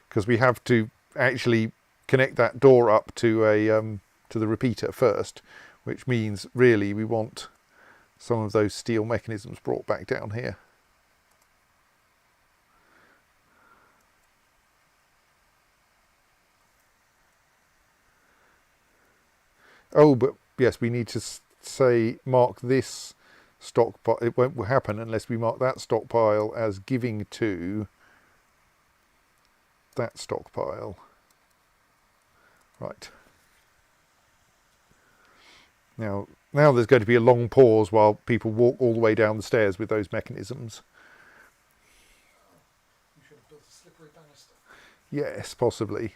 A: Because we have to actually connect that door up to to the repeater first, which means really we want some of those steel mechanisms brought back down here. Oh, but yes, we need to say mark this stockpile. It won't happen unless we mark that stockpile as giving to that stockpile. Right. Now there's going to be a long pause while people walk all the way down the stairs with those mechanisms.
C: You should have built a slippery banister.
A: Yes, possibly.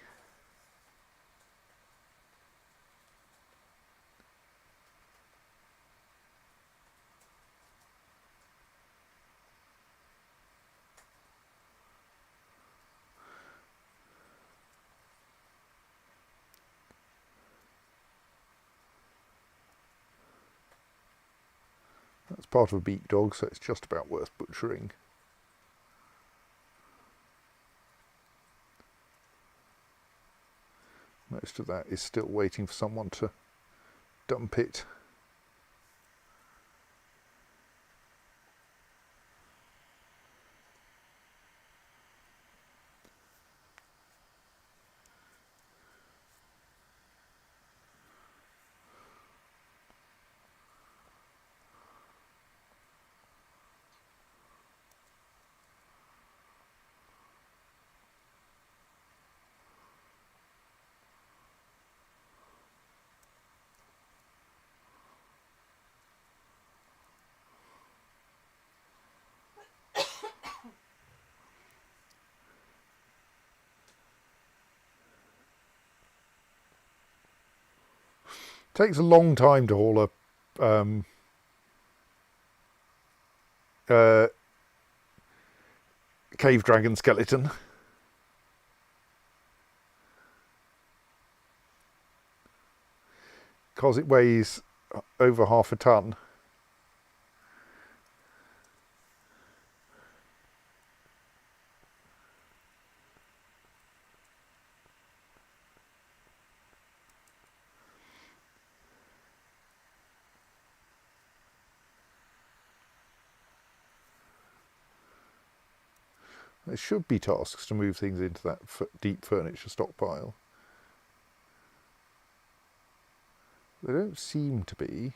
A: That's part of a beak dog, so it's just about worth butchering. Most of that is still waiting for someone to dump it. Takes a long time to haul a cave dragon skeleton. Because it weighs over half a ton. There should be tasks to move things into that deep furniture stockpile. There don't seem to be.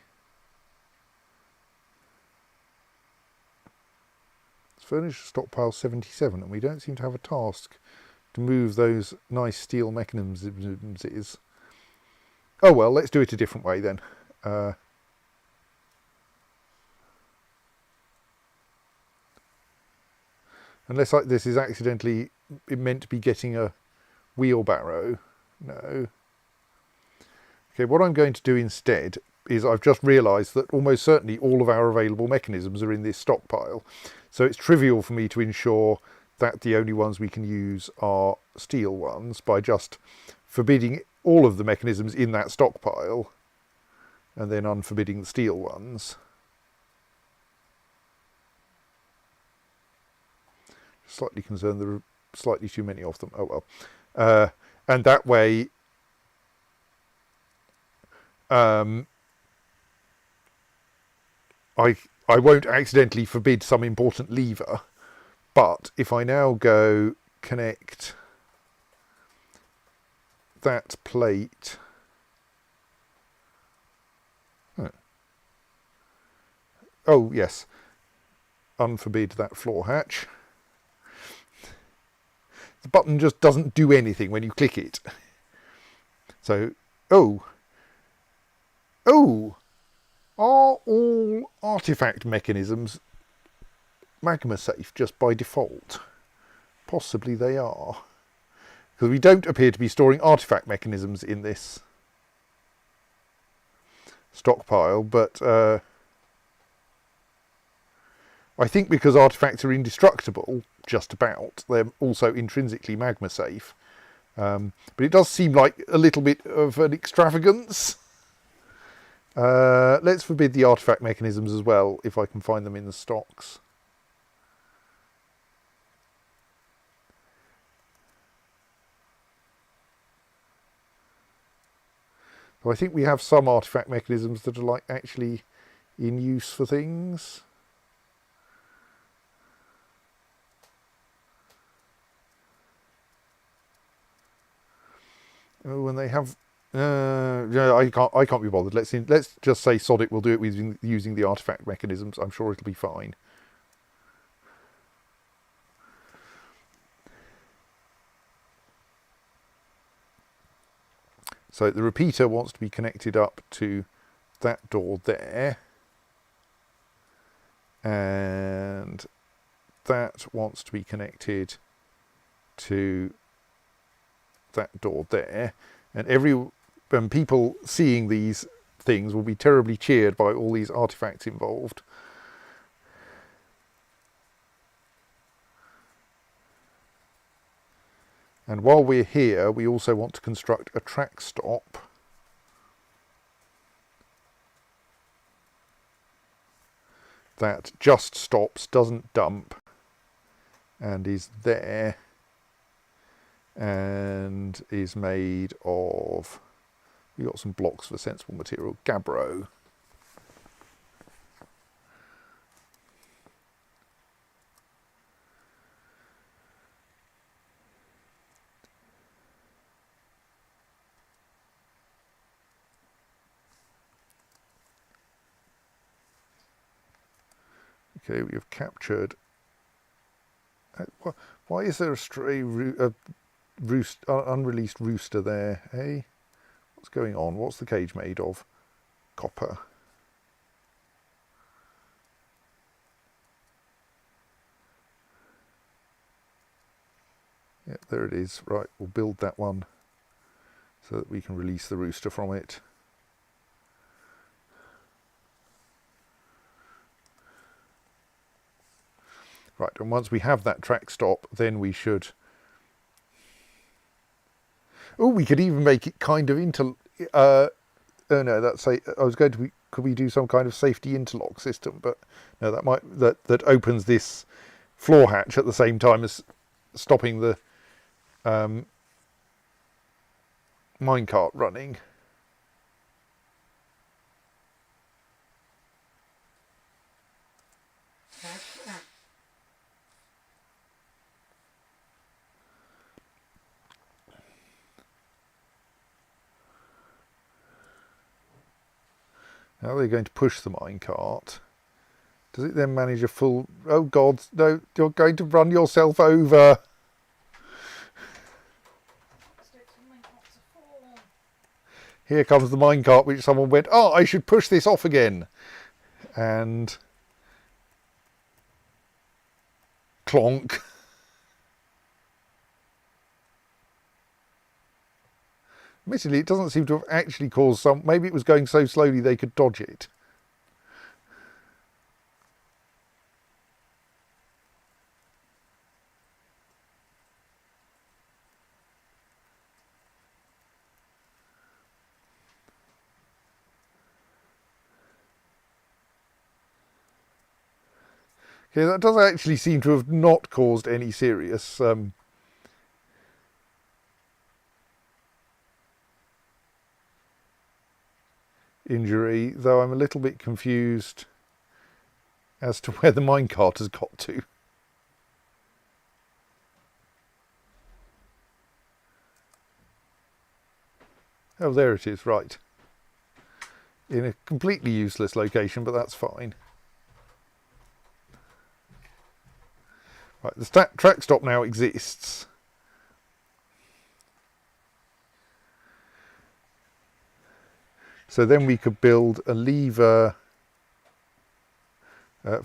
A: It's furniture stockpile 77, and we don't seem to have a task to move those nice steel mechanisms. Oh well, let's do it a different way then. Unless like this is accidentally meant to be getting a wheelbarrow. No. Okay, what I'm going to do instead is I've just realised that almost certainly all of our available mechanisms are in this stockpile. So it's trivial for me to ensure that the only ones we can use are steel ones by just forbidding all of the mechanisms in that stockpile and then unforbidding the steel ones. Slightly concerned there are slightly too many of them. Oh well. And that way I won't accidentally forbid some important lever, but if I now go connect that plate, oh yes, unforbid that floor hatch. The button just doesn't do anything when you click it. So, are all artifact mechanisms magma safe just by default? Possibly they are. Because we don't appear to be storing artifact mechanisms in this stockpile, but I think because artifacts are indestructible, just about, they're also intrinsically magma safe. But it does seem like a little bit of an extravagance. Let's forbid the artifact mechanisms as well, if I can find them in the stocks. So I think we have some artifact mechanisms that are like actually in use for things. Oh, and they have. Yeah, I can't be bothered. Let's just say sod it. We'll do it using the artifact mechanisms. I'm sure it'll be fine. So the repeater wants to be connected up to that door there, and that wants to be connected to that door there, and people seeing these things will be terribly cheered by all these artifacts involved. And while we're here, we also want to construct a track stop that just stops, doesn't dump, and is there, and is made of, we got some blocks for sensible material, gabbro. Okay, we have captured. Why is there a unreleased rooster there? Hey, what's going on? What's the cage made of? Copper. Yeah, there it is. Right, we'll build that one so that we can release the rooster from it. Right, and once we have that track stop, then we should... Oh, we could even make it kind of into... oh no, that's I was going to... Could we do some kind of safety interlock system? But no, that opens this floor hatch at the same time as stopping the minecart running. How are they going to push the minecart? Does it then manage a full... Oh God, no, you're going to run yourself over. Here comes the minecart, which someone went, oh, I should push this off again. And... clonk. Admittedly, it doesn't seem to have actually caused some... Maybe it was going so slowly they could dodge it. Okay, that does actually seem to have not caused any serious... injury, though I'm a little bit confused as to where the minecart has got to. Oh, there it is, right. In a completely useless location, but that's fine. Right, the track stop now exists. So then we could build a lever.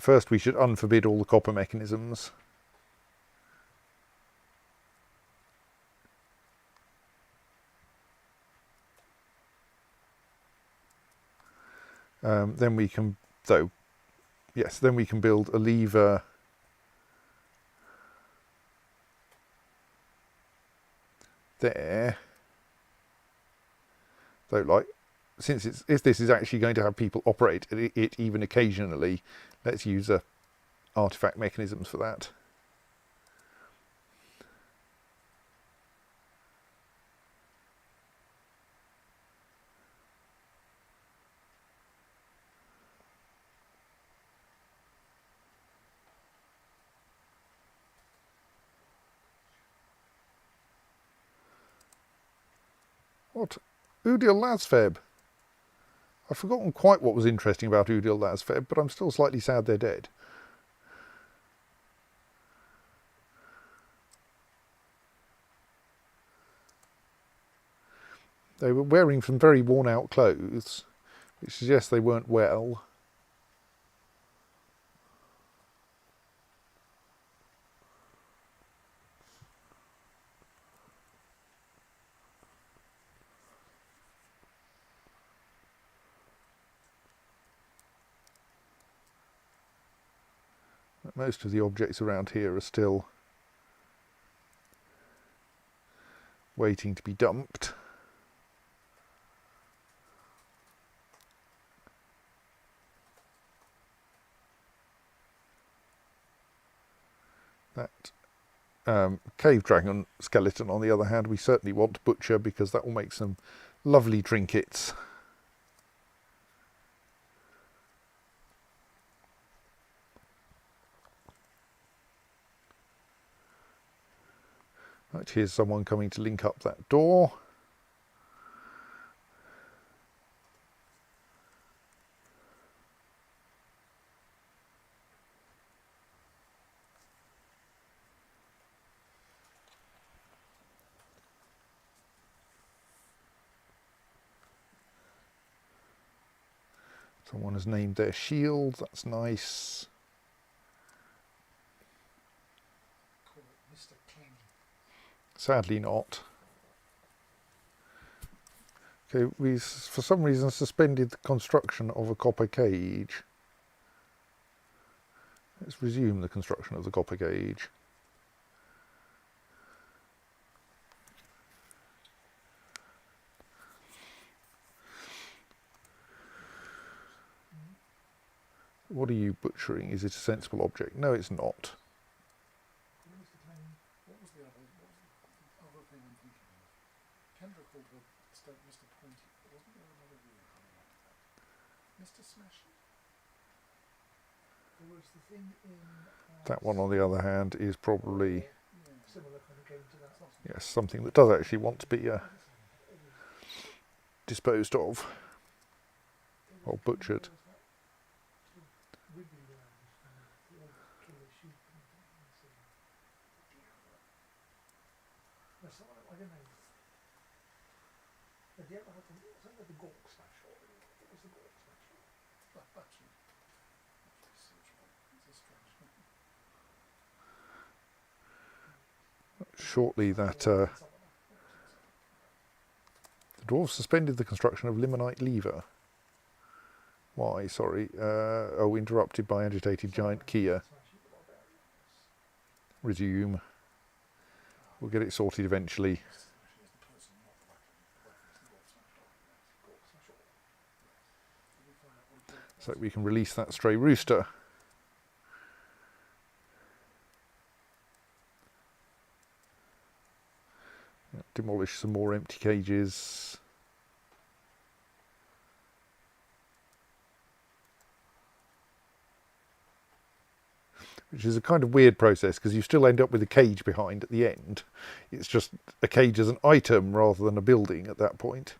A: First we should unforbid all the copper mechanisms. Then we can, then we can build a lever there. So like, if this is actually going to have people operate it even occasionally, let's use artifact mechanisms for that. What? Udil Lasfeb. I've forgotten quite what was interesting about Udil Lasfeb, but I'm still slightly sad they're dead. They were wearing some very worn out clothes, which suggests they weren't well. Most of the objects around here are still waiting to be dumped. That cave dragon skeleton, on the other hand, we certainly want to butcher because that will make some lovely trinkets. Right, here's someone coming to link up that door. Someone has named their shield, that's nice.
C: Call it Mr. King.
A: Sadly not. Okay, we for some reason suspended the construction of a copper cage. Let's resume the construction of the copper cage. What are you butchering? Is it a sensible object? No, it's not.
C: Mr. King. What was the other thing I'm thinking of? Kendra called the stone Mr. Pointy. Wasn't there another word coming after that? Mr. Smashy? There was the thing in...
A: That one, on the other hand, is probably
C: similar kind of game to that.
A: yes, something that does actually want to be disposed of or butchered. Shortly, that the dwarves suspended the construction of limonite lever. Why? Sorry. Oh, interrupted by agitated giant Kia. Resume. We'll get it sorted eventually. So we can release that stray rooster. Demolish some more empty cages. Which is a kind of weird process because you still end up with a cage behind at the end. It's just a cage as an item rather than a building at that point.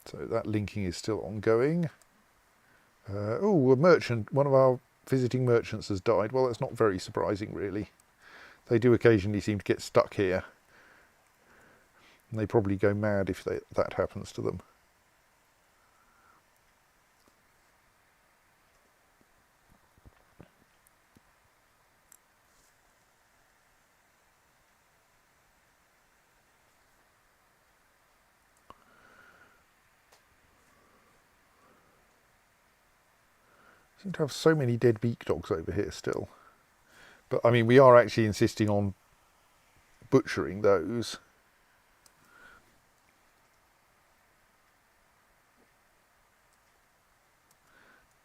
A: So that linking is still ongoing. Oh, a merchant, one of our visiting merchants has died. Well, that's not very surprising, really. They do occasionally seem to get stuck here. And they probably go mad if that happens to them. Seem to have so many dead beak dogs over here still. But I mean, we are actually insisting on butchering those.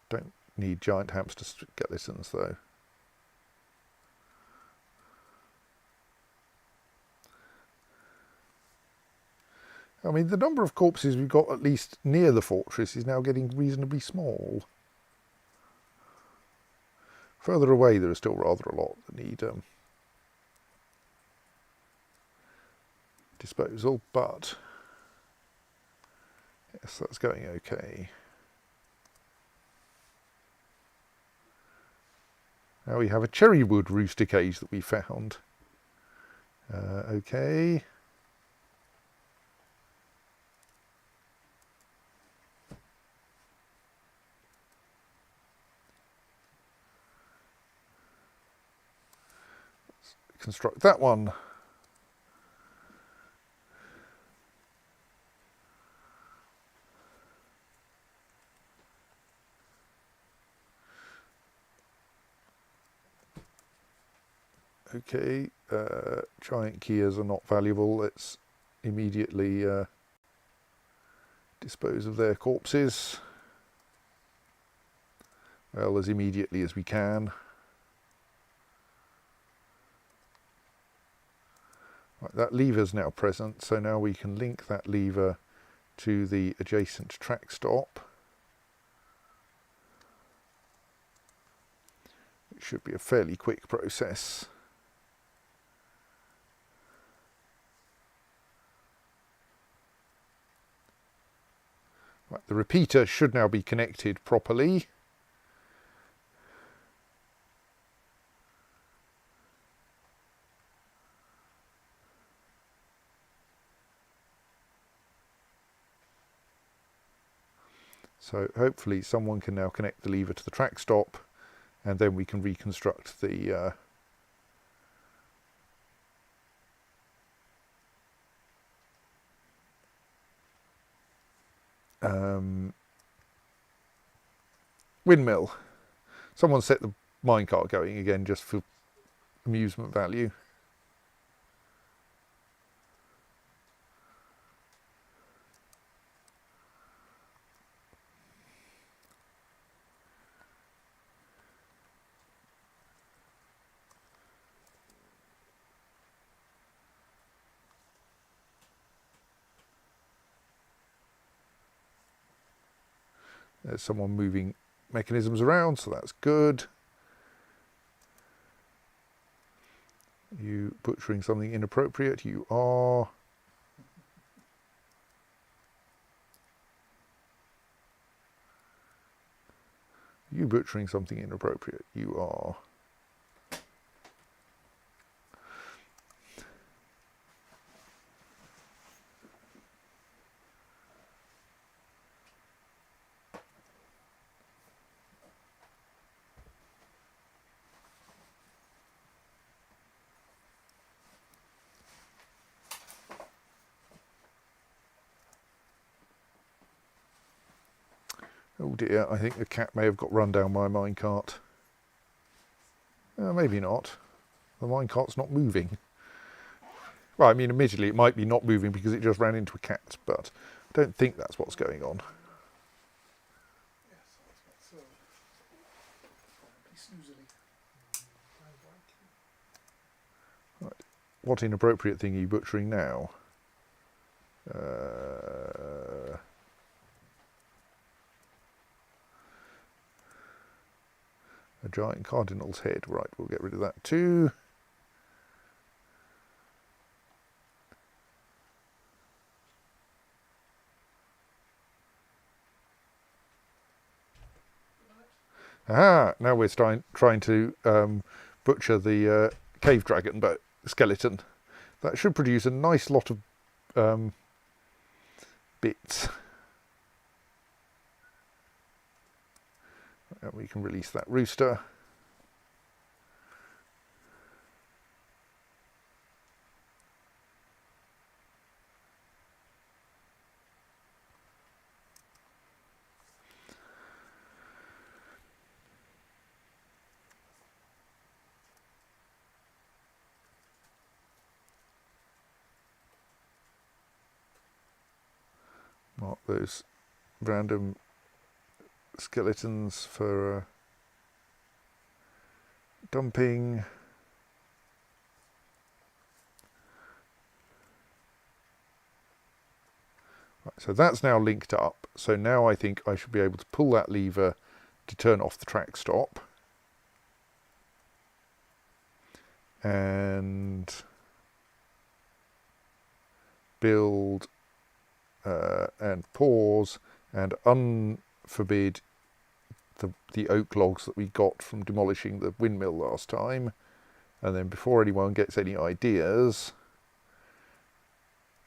A: Don't need giant hamster skeletons though. I mean, the number of corpses we've got at least near the fortress is now getting reasonably small. Further away there are still rather a lot that need disposal, but yes, that's going okay. Now we have a cherry wood rooster cage that we found. Okay. Let's construct that one. Okay, giant keys are not valuable. Let's immediately dispose of their corpses. Well, as immediately as we can. Right, that lever's now present, so now we can link that lever to the adjacent track stop. It should be a fairly quick process. Right, the repeater should now be connected properly. So hopefully someone can now connect the lever to the track stop, and then we can reconstruct the windmill. Someone set the minecart going again just for amusement value. There's someone moving mechanisms around, so that's good. You butchering something inappropriate? You are. You butchering something inappropriate? You are. Oh dear, I think the cat may have got run down by a minecart. Maybe not. The minecart's not moving. Well, I mean, admittedly, it might be not moving because it just ran into a cat, but I don't think that's what's going on.
C: Yes, that's snoozily.
A: Right. What inappropriate thing are you butchering now? A giant cardinal's head. Right, we'll get rid of that too. Aha! Now we're trying to butcher the cave dragon skeleton. That should produce a nice lot of bits. And we can release that rooster. Mark those random skeletons for dumping. Right, so that's now linked up. So now I think I should be able to pull that lever to turn off the track stop. And build and pause and unforbid the oak logs that we got from demolishing the windmill last time. And then before anyone gets any ideas,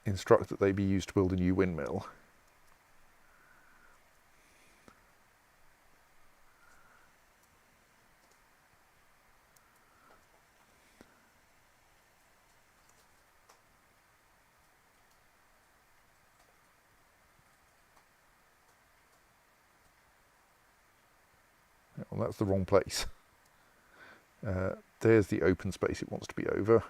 A: instruct that they be used to build a new windmill. Well, that's the wrong place. There's the open space it wants to be over.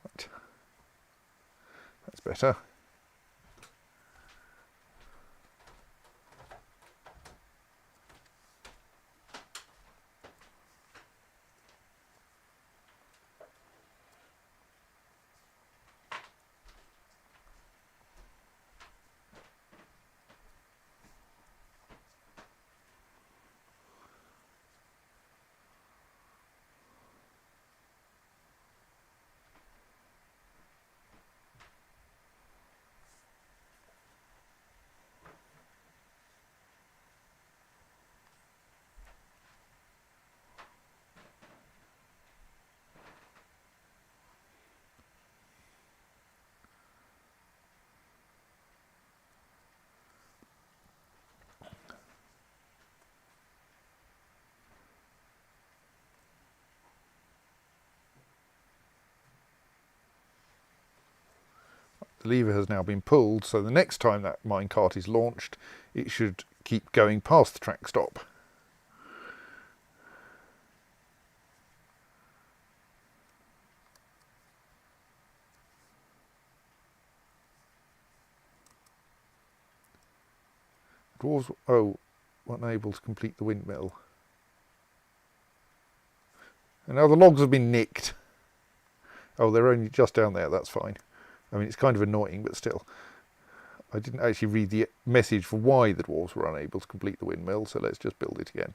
A: Right. That's better. The lever has now been pulled, so the next time that minecart is launched, it should keep going past the track stop. Dwarves, oh, weren't able to complete the windmill. And now the logs have been nicked. Oh, they're only just down there, that's fine. I mean, it's kind of annoying, but still. I didn't actually read the message for why the dwarves were unable to complete the windmill, so let's just build it again.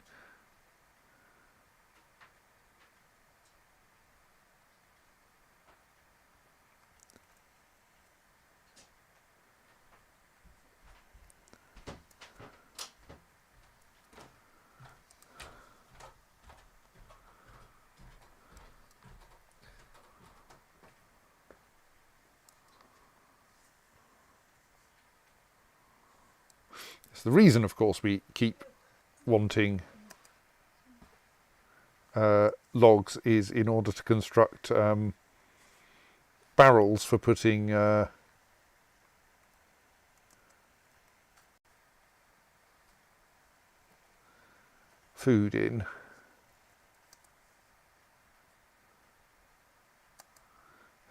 A: So the reason, of course, we keep wanting logs is in order to construct barrels for putting food in.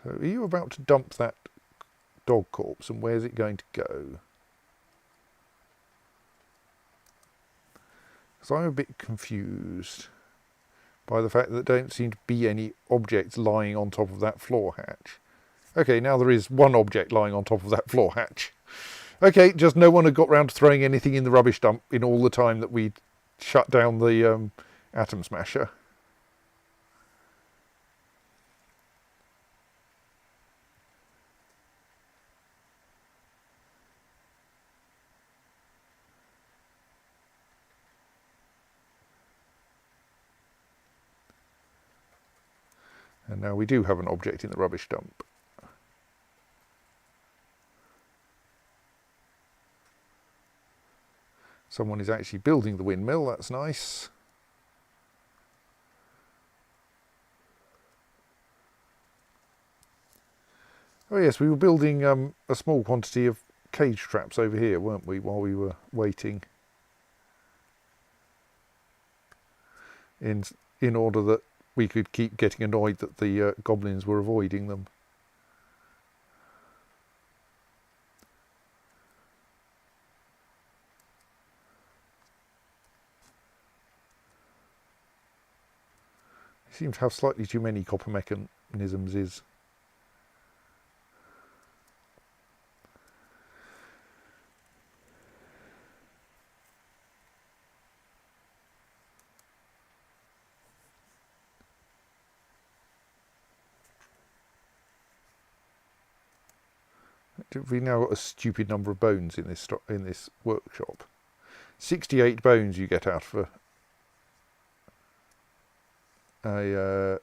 A: So are you about to dump that dog corpse, and where's it going to go? So I'm a bit confused by the fact that there don't seem to be any objects lying on top of that floor hatch. Okay, now there is one object lying on top of that floor hatch. Okay, just no one had got round to throwing anything in the rubbish dump in all the time that we'd shut down the atom smasher. And now we do have an object in the rubbish dump. Someone is actually building the windmill, that's nice. Oh yes, we were building a small quantity of cage traps over here, weren't we, while we were waiting. In order that we could keep getting annoyed that the goblins were avoiding them. He seems to have slightly too many copper mechanisms. We've now got a stupid number of bones in this workshop. 68 bones you get out of a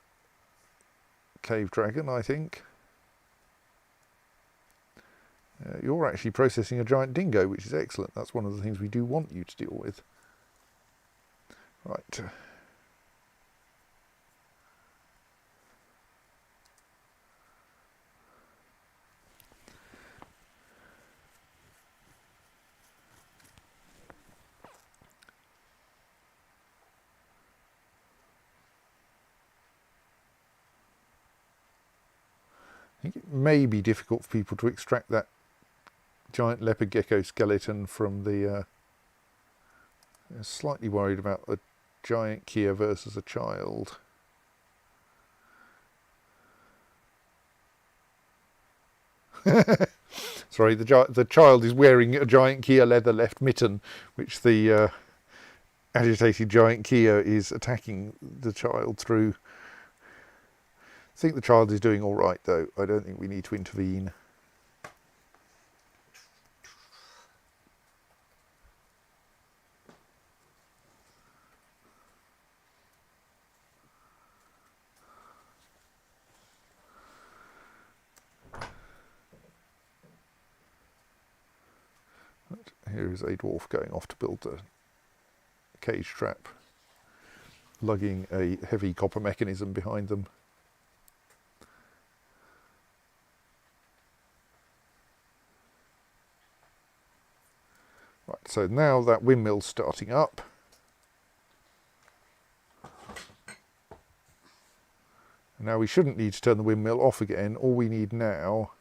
A: cave dragon, I think. You're actually processing a giant dingo, which is excellent. That's one of the things we do want you to deal with. Right. I think it may be difficult for people to extract that giant leopard gecko skeleton from the... I'm slightly worried about a giant Kia versus a child. Sorry, the child is wearing a giant Kia leather left mitten, which the agitated giant Kia is attacking the child through. I think the child is doing all right, though. I don't think we need to intervene. Here is a dwarf going off to build a cage trap, lugging a heavy copper mechanism behind them. Right, so now that windmill's starting up. Now we shouldn't need to turn the windmill off again. All we need now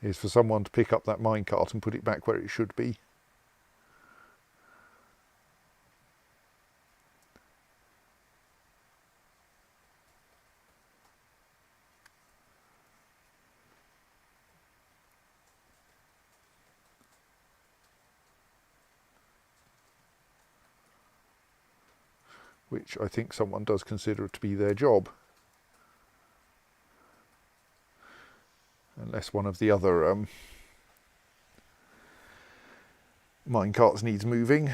A: is for someone to pick up that minecart and put it back where it should be. Which I think someone does consider to be their job. Unless one of the other minecarts needs moving.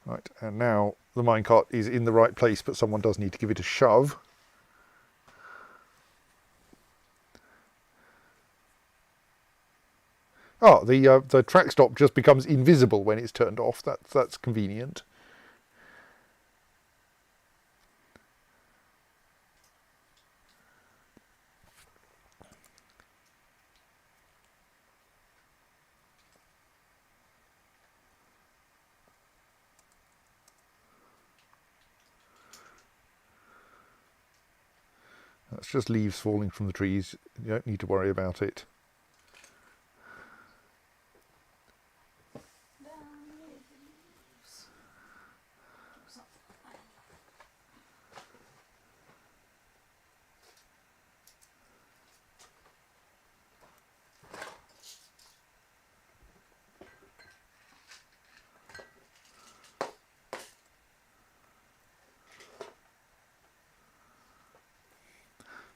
A: Right, and now the minecart is in the right place, but someone does need to give it a shove. Oh, the track stop just becomes invisible when it's turned off. That's convenient. That's just leaves falling from the trees. You don't need to worry about it.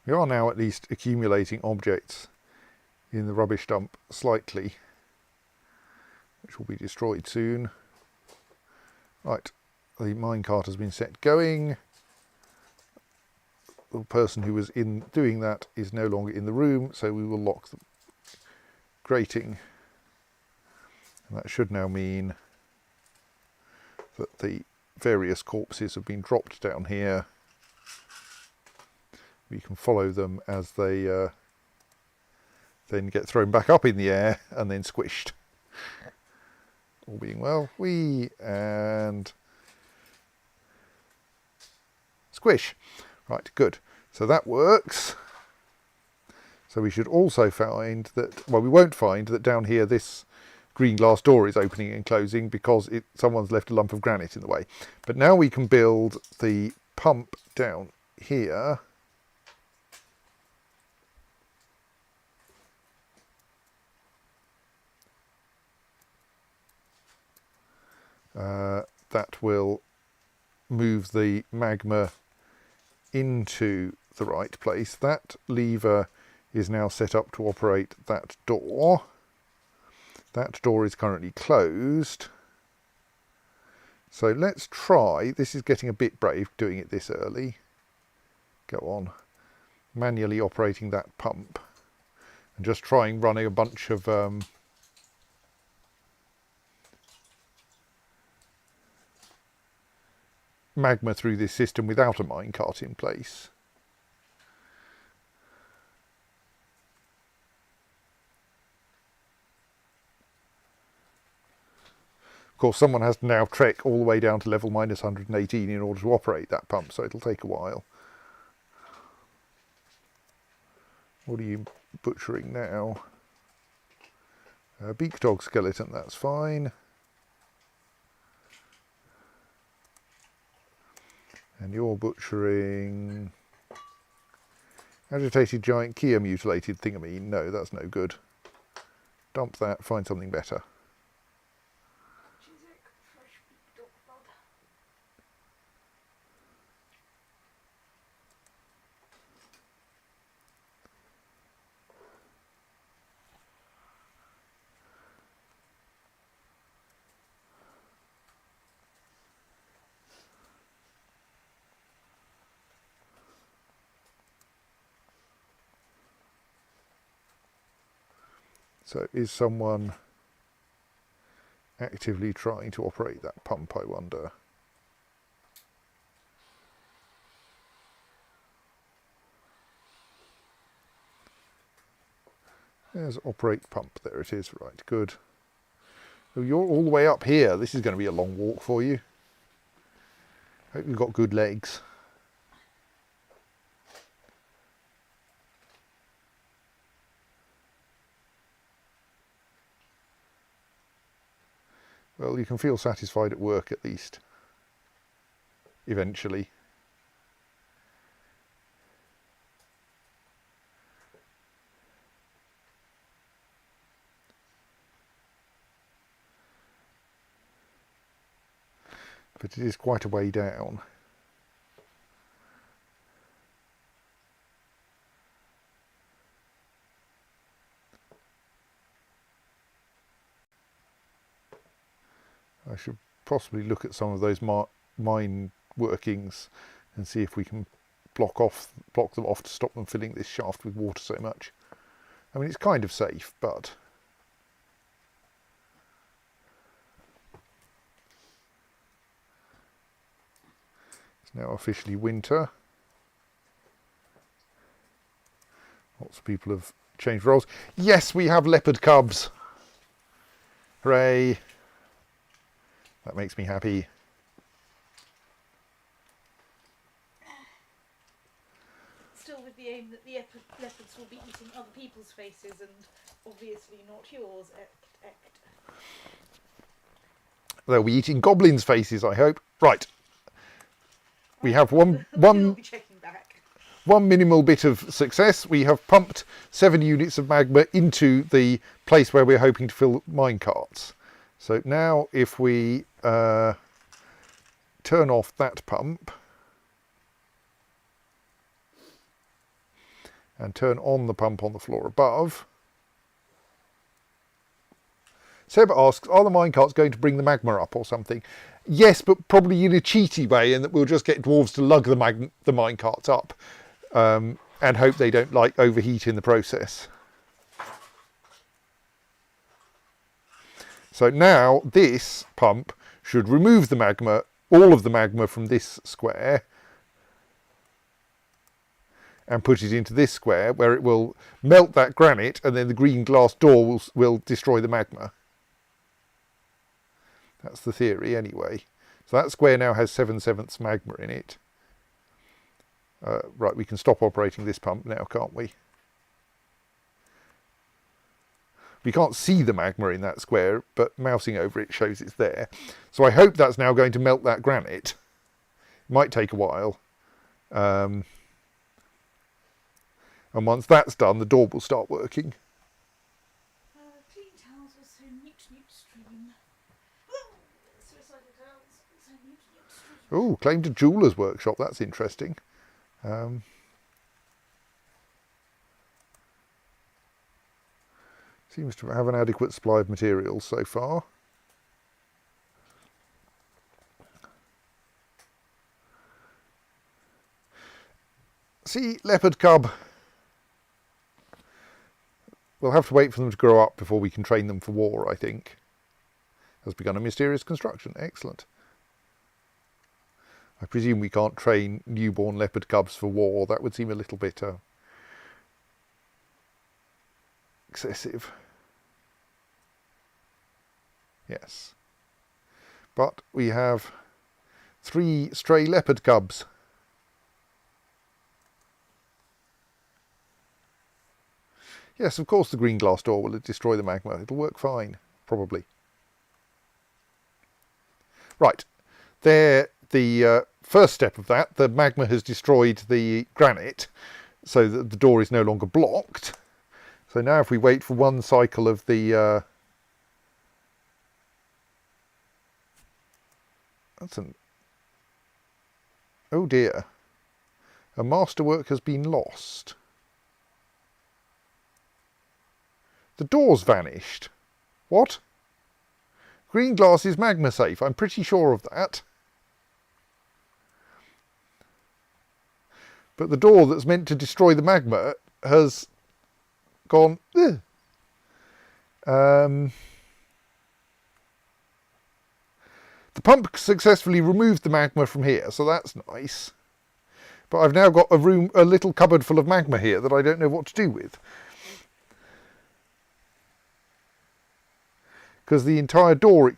A: We are now at least accumulating objects in the rubbish dump slightly, which will be destroyed soon. Right, the minecart has been set going. the person who was in doing that is no longer in the room, so we will lock the grating. And that should now mean that the various corpses have been dropped down here. We can follow them as they then get thrown back up in the air and then squished. All being well, and squish. Right, good. So that works. So we should also find that, well, we won't find that down here this green glass door is opening and closing because someone's left a lump of granite in the way. But now we can build the pump down here. That will move the magma into the right place. That lever is now set up to operate that door. That door is currently closed. So let's try, this is getting a bit brave doing it this early. Go on. Manually operating that pump. And just trying running a bunch of magma through this system without a minecart in place. Of course, someone has to now trek all the way down to level minus 118 in order to operate that pump, so it'll take a while. What are you butchering now? Beak dog skeleton, that's fine. And you're butchering agitated giant Kia mutilated thingamy. No, that's no good. Dump that, find something better. So is someone actively trying to operate that pump, I wonder? There's operate pump, there it is, right, good. So you're all the way up here, this is going to be a long walk for you. Hope you've got good legs. Well, you can feel satisfied at work at least, eventually. But it is quite a way down. I should possibly look at some of those mine workings and see if we can block them off to stop them filling this shaft with water so much. I mean, it's kind of safe, but it's now officially winter. Lots of people have changed roles. Yes, we have leopard cubs. Hooray. That makes me happy.
B: Still with the aim that the leopards will be eating other people's faces and obviously not yours.
A: They'll be eating goblins' faces, I hope. Right. We have one minimal bit of success. We have pumped 7 units of magma into the place where we're hoping to fill minecarts. So now if we turn off that pump and turn on the pump on the floor above. Seb asks, are the minecarts going to bring the magma up or something? Yes, but probably in a cheaty way, in that we'll just get dwarves to lug the minecarts up. and hope they don't like overheat in the process. So now this pump should remove the magma, all of the magma from this square, and put it into this square where it will melt that granite, and then the green glass door will destroy the magma. That's the theory anyway. So that square now has 7/7 magma in it. Right, we can stop operating this pump now, can't we? We can't see the magma in that square, but mousing over it shows it's there. So I hope that's now going to melt that granite. It might take a while. And once that's done, the door will start working.
B: Clean towels also newt stream. Suicidal towels also newt stream.
A: Oh, claimed a jeweller's workshop. That's interesting. Seems to have an adequate supply of materials so far. See, leopard cub. We'll have to wait for them to grow up before we can train them for war, I think. Has begun a mysterious construction. Excellent. I presume we can't train newborn leopard cubs for war. That would seem a little bit excessive. Yes. But we have 3 stray leopard cubs. Yes, of course the green glass door will destroy the magma. It'll work fine, probably. Right. There, the first step of that, the magma has destroyed the granite, so that the door is no longer blocked. So now if we wait for one cycle of the... oh dear. A masterwork has been lost. The door's vanished. What? Green glass is magma safe. I'm pretty sure of that. But the door that's meant to destroy the magma has gone... The pump successfully removed the magma from here, so that's nice. But I've now got a little cupboard full of magma here that I don't know what to do with. Because the entire door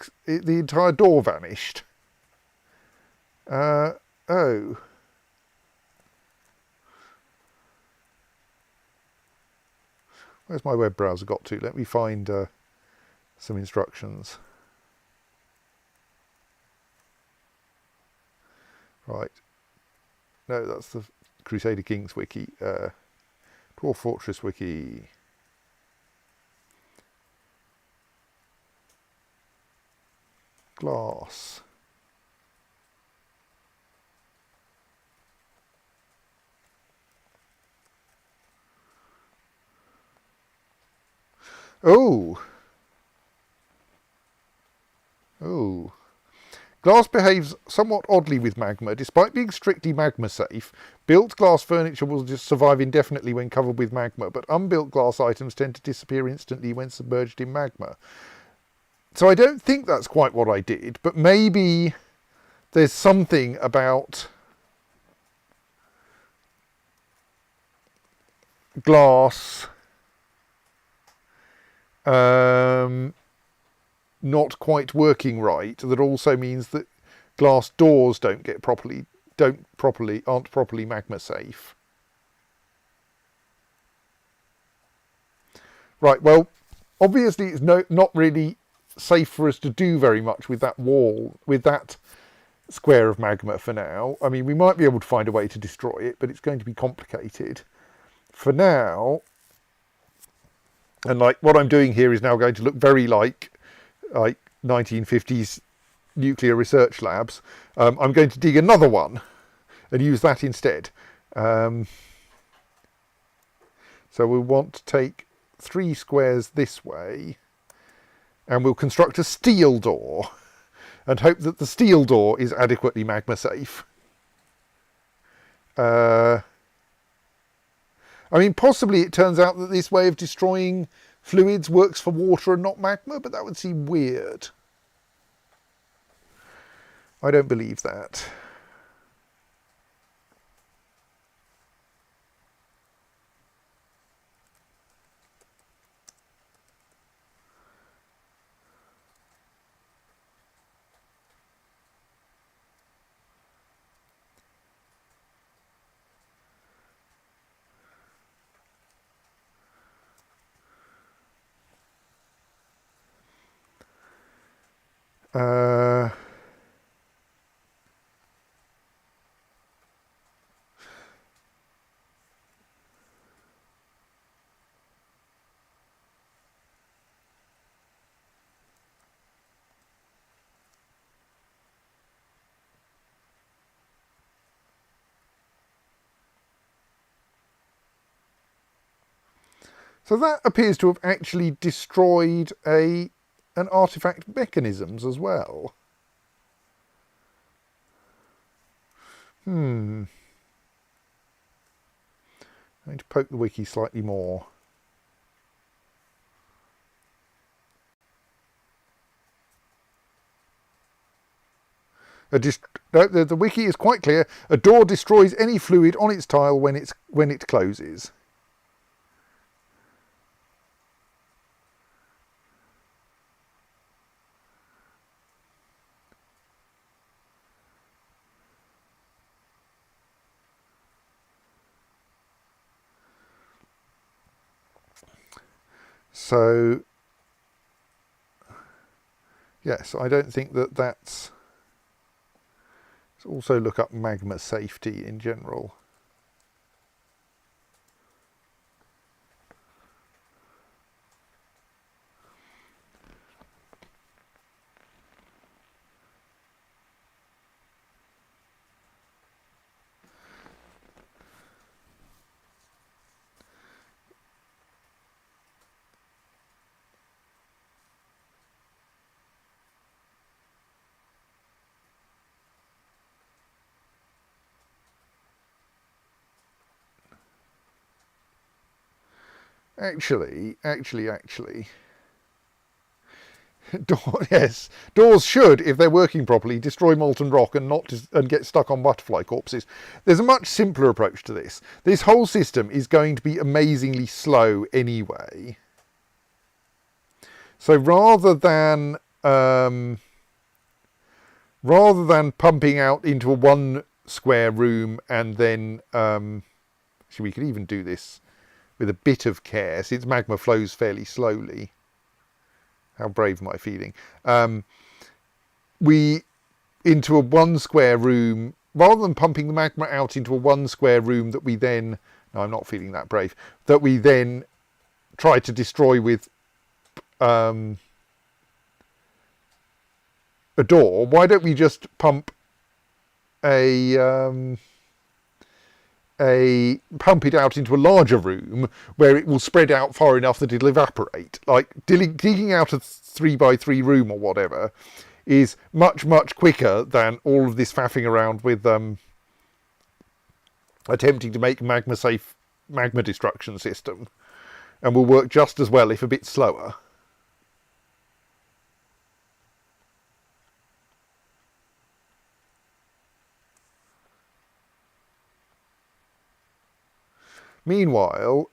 A: vanished. Oh. Where's my web browser got to? Let me find some instructions. Right. No, that's the Crusader Kings wiki. Dwarf Fortress wiki. Glass. Oh. Oh. Glass behaves somewhat oddly with magma. Despite being strictly magma safe, built glass furniture will just survive indefinitely when covered with magma, but unbuilt glass items tend to disappear instantly when submerged in magma. So I don't think that's quite what I did, but maybe there's something about glass not quite working right. That also means that glass doors aren't properly magma safe. Right. Well, obviously it's not really safe for us to do very much with that wall, with that square of magma for now. I mean, we might be able to find a way to destroy it, but it's going to be complicated. For now, and like what I'm doing here is now going to look very like 1950s nuclear research labs. I'm going to dig another one and use that instead. So we'll want to take 3 squares this way, and we'll construct a steel door and hope that the steel door is adequately magma safe. I mean, possibly it turns out that this way of destroying fluids works for water and not magma, but that would seem weird. I don't believe that. Uh, so that appears to have actually destroyed an artifact mechanisms as well. I need to poke the wiki slightly more. The wiki is quite clear. A door destroys any fluid on its tile when it closes. So, yes, I don't think that's... Let's also look up magma safety in general. Actually, yes, doors should, if they're working properly, destroy molten rock and and get stuck on butterfly corpses. There's a much simpler approach to this. This whole system is going to be amazingly slow anyway. So rather than pumping out into a one square room and then, actually we could even do this with a bit of care, since magma flows fairly slowly. How brave am I feeling? We into a one square room, rather than pumping the magma out into a one square room that we then, no, I'm not feeling that brave, that we then try to destroy with a door. Why don't we just pump pump it out into a larger room where it will spread out far enough that it'll evaporate. Like digging out a 3x3 room or whatever is much quicker than all of this faffing around with attempting to make magma safe magma destruction system, and will work just as well if a bit slower. Meanwhile,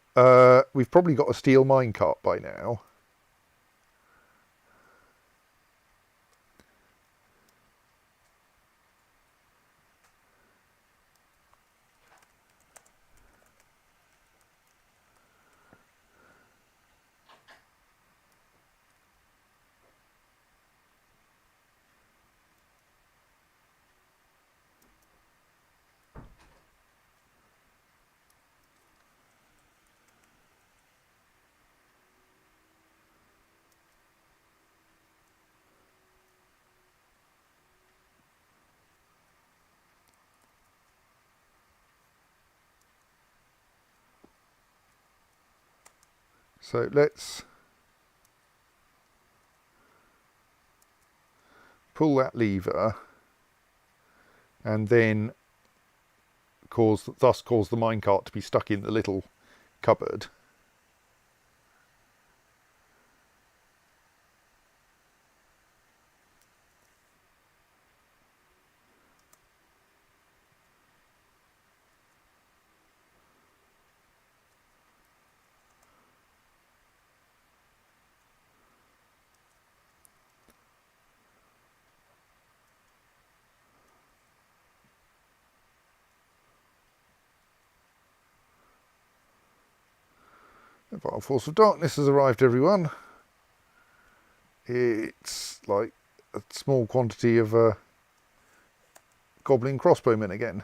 A: we've probably got a steel minecart by now. So let's pull that lever and then thus cause the minecart to be stuck in the little cupboard. The Vile Force of Darkness has arrived, everyone. It's like a small quantity of goblin crossbowmen again.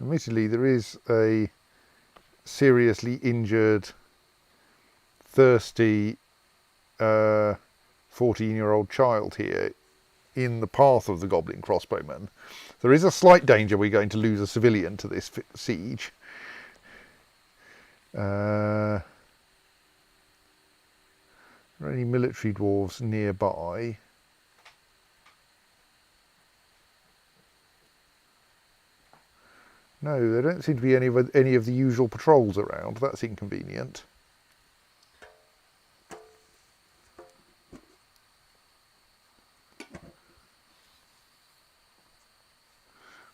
A: Admittedly, there is a seriously injured, thirsty 14-year-old child here in the path of the goblin crossbowmen. There is a slight danger we're going to lose a civilian to this siege. Are there any military dwarves nearby? No, there don't seem to be any of the usual patrols around. That's inconvenient.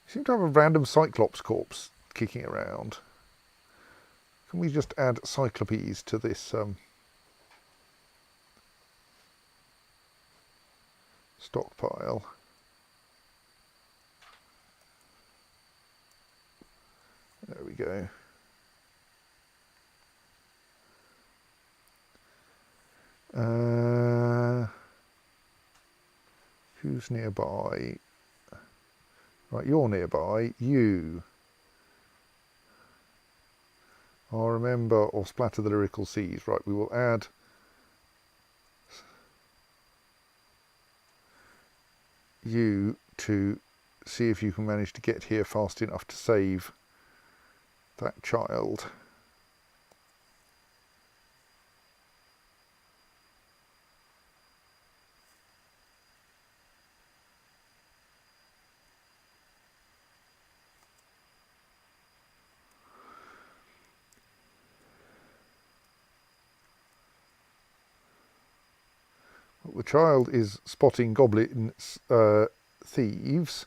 A: We seem to have a random Cyclops corpse kicking around. Can we just add Cyclopes to this stockpile? There we go. Who's nearby? Right, you're nearby. You are a member of Splatter the Lyrical Seas. Right, we will add you to see if you can manage to get here fast enough to save that child. The child is spotting goblin thieves.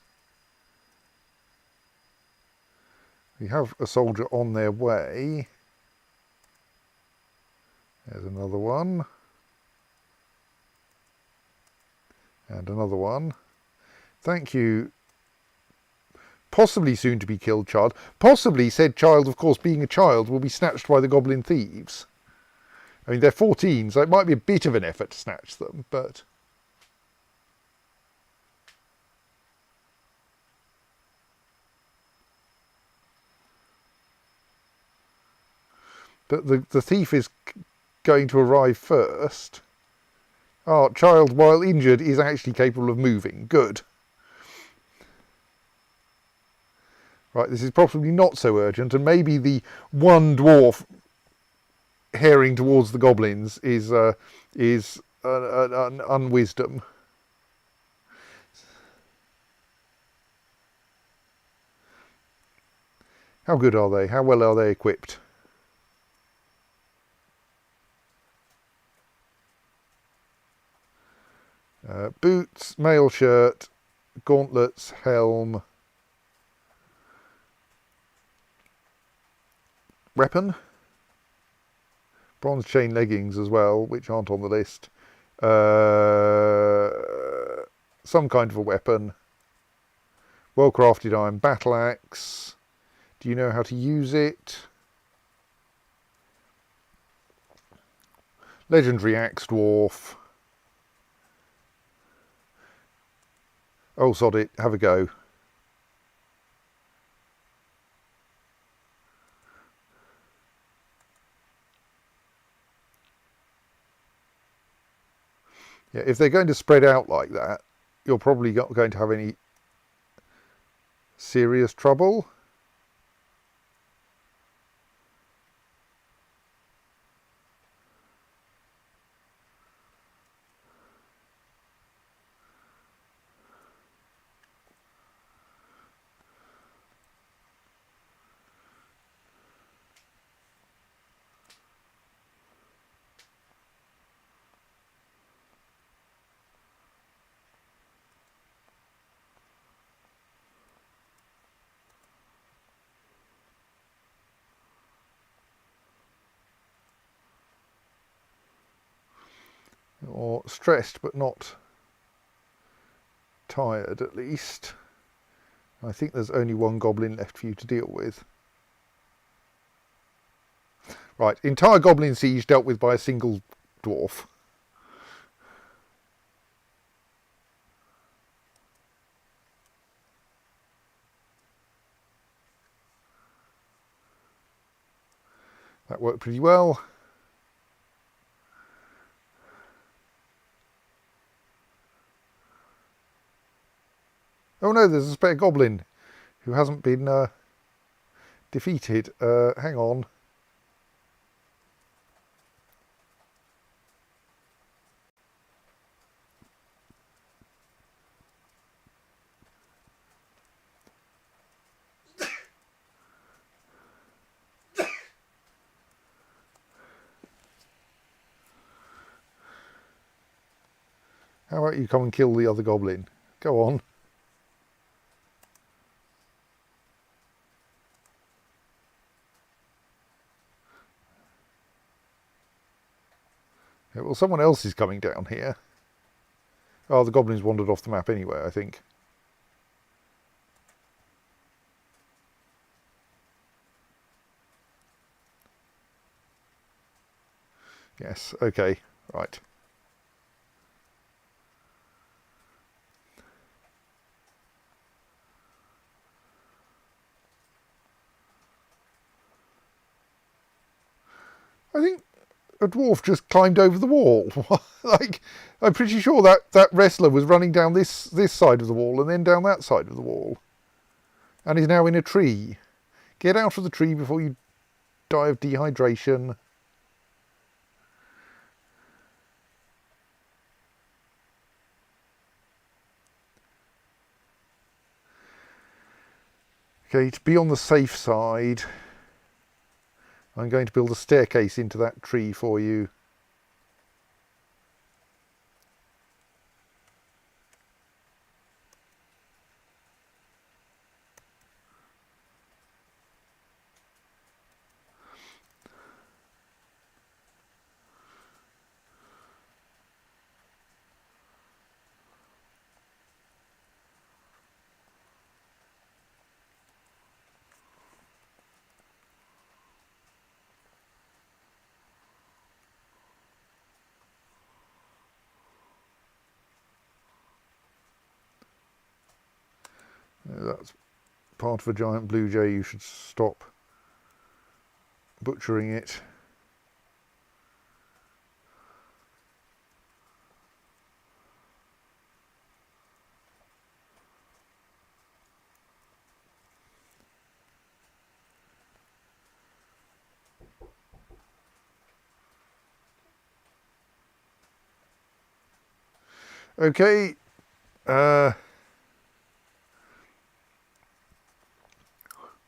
A: We have a soldier on their way. There's another one. And another one. Thank you. Possibly soon to be killed child. Possibly said child, of course, being a child, will be snatched by the goblin thieves. I mean, they're 14, so it might be a bit of an effort to snatch them, but... the thief is going to arrive first. Oh, child, while injured, is actually capable of moving. Good. Right, this is probably not so urgent, and maybe the one dwarf herring towards the goblins is an unwisdom. How good are they? How well are they equipped? Boots, mail shirt, gauntlets, helm, weapon, bronze chain leggings as well, which aren't on the list. Some kind of a weapon, well crafted iron battle axe. Do you know how to use it? Legendary axe dwarf. Oh, sod it, have a go. Yeah, if they're going to spread out like that, you're probably not going to have any serious trouble. Or stressed but not tired, at least. I think there's only one goblin left for you to deal with. Right, entire goblin siege dealt with by a single dwarf. That worked pretty well. Oh no, there's a spare goblin who hasn't been defeated. Hang on. How about you come and kill the other goblin? Go on. Yeah, well, someone else is coming down here. Oh, the goblin's wandered off the map anyway, I think. Yes, okay, right. I think a dwarf just climbed over the wall. Like, I'm pretty sure that wrestler was running down this side of the wall and then down that side of the wall. And is now in a tree. Get out of the tree before you die of dehydration. Okay, to be on the safe side, I'm going to build a staircase into that tree for you. That's part of a giant blue jay. You should stop butchering it. Okay,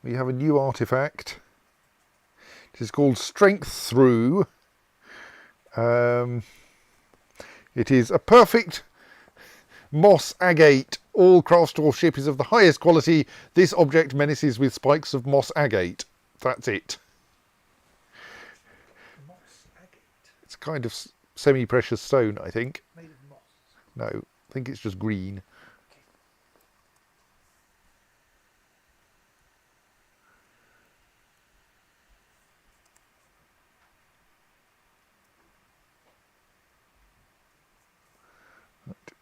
A: we have a new artifact. It is called Strength Through. It is a perfect moss agate. All Craftstore ship is of the highest quality. This object menaces with spikes of moss agate. That's it.
C: Moss agate.
A: It's kind of semi-precious stone, I think.
C: Made of moss.
A: No, I think it's just green.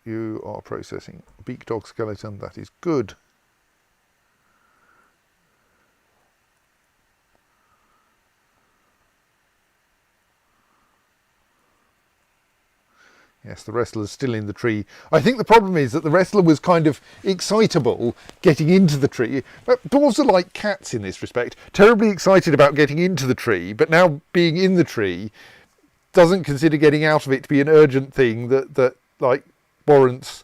A: You are processing beak dog skeleton. That is good. Yes, the wrestler's still in the tree. I think the problem is that the wrestler was kind of excitable getting into the tree. But dwarves are like cats in this respect. Terribly excited about getting into the tree, but now being in the tree doesn't consider getting out of it to be an urgent thing that like warrants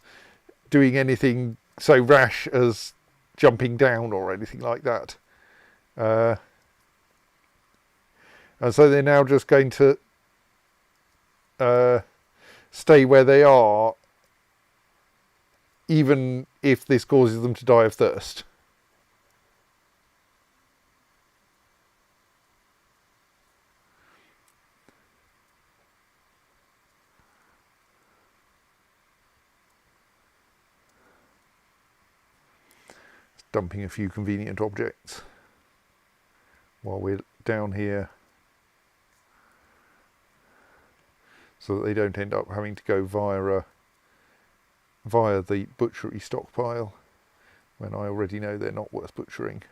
A: doing anything so rash as jumping down or anything like that. And so they're now just going to stay where they are, even if this causes them to die of thirst. Dumping a few convenient objects while we're down here, so that they don't end up having to go via the butchery stockpile, when I already know they're not worth butchering.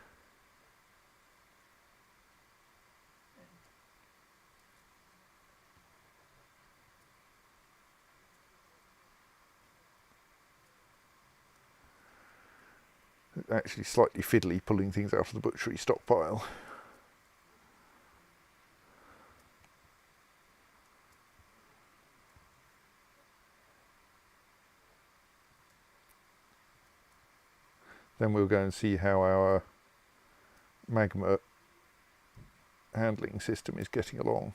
A: Actually slightly fiddly pulling things out of the butchery stockpile. Then we'll go and see how our magma handling system is getting along.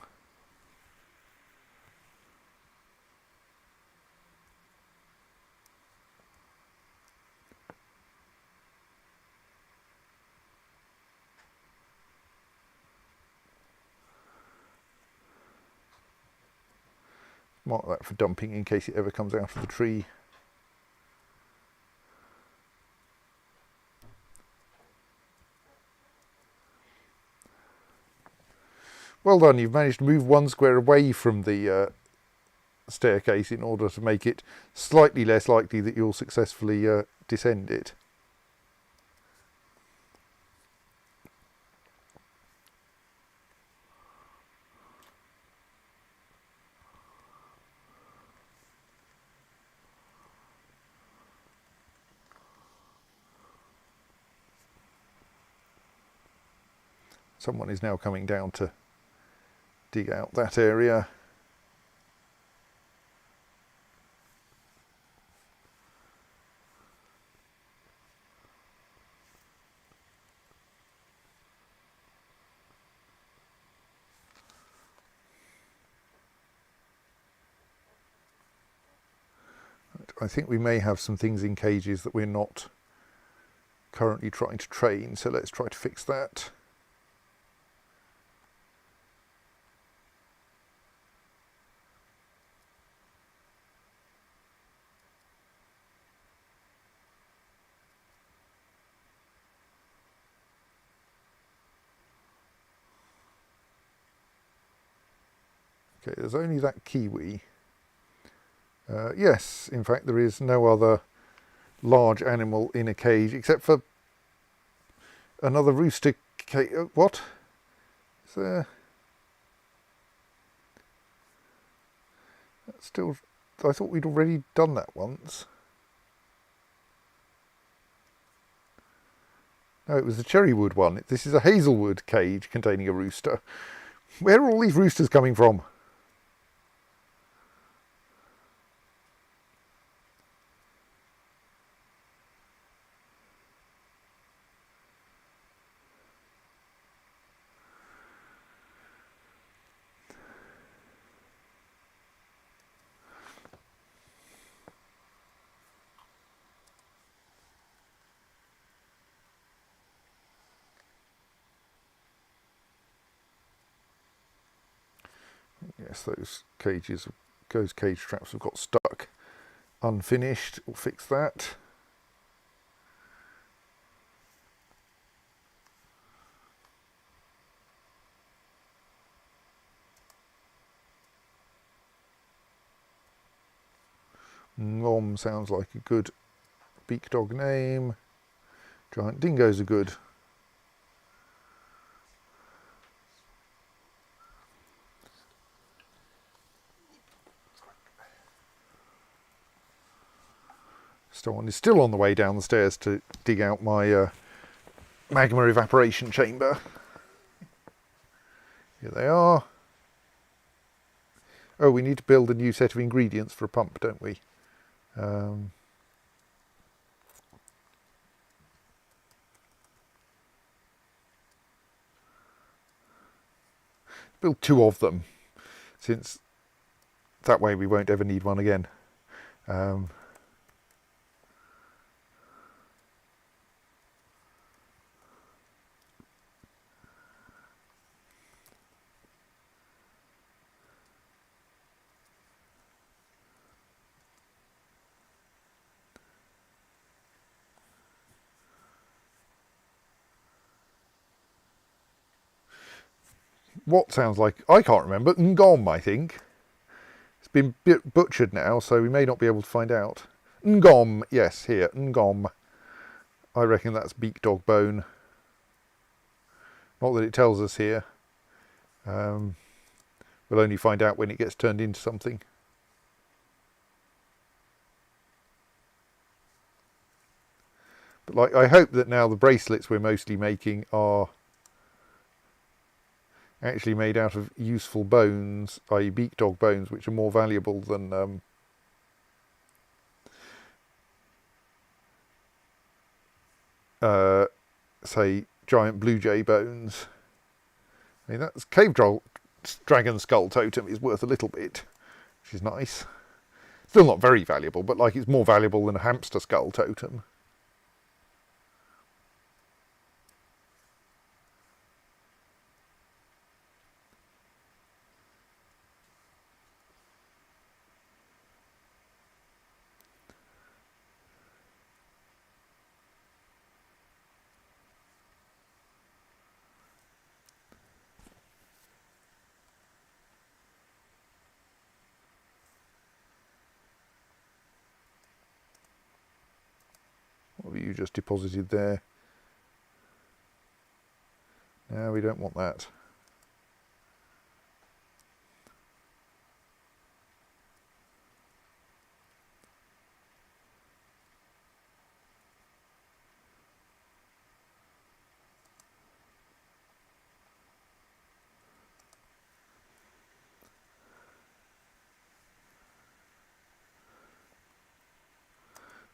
A: Mark that for dumping in case it ever comes out of the tree. Well done, you've managed to move one square away from the staircase in order to make it slightly less likely that you'll successfully descend it. Someone is now coming down to dig out that area. I think we may have some things in cages that we're not currently trying to train, so let's try to fix that. Okay, there's only that kiwi. Yes, in fact there is no other large animal in a cage except for another rooster cage. What? Is there... That's still... I thought we'd already done that once. No, it was the cherrywood one. This is a hazelwood cage containing a rooster. Where are all these roosters coming from? Yes, those cage traps have got stuck unfinished. We'll fix that. Nom sounds like a good beak dog name. Giant dingoes are good. Someone is still on the way down the stairs to dig out my magma evaporation chamber. Here they are. Oh, we need to build a new set of ingredients for a pump, don't we? Build 2 of them, since that way we won't ever need one again. What sounds like, I can't remember, Ngom, I think. It's been butchered now, so we may not be able to find out. Ngom, yes, here, Ngom. I reckon that's beak dog bone. Not that it tells us here. We'll only find out when it gets turned into something. But like, I hope that now the bracelets we're mostly making are actually made out of useful bones, i.e. beak dog bones, which are more valuable than say giant blue jay bones. I mean, that's dragon skull totem is worth a little bit, which is nice. Still not very valuable, but like it's more valuable than a hamster skull totem. What have you just deposited there? No, we don't want that.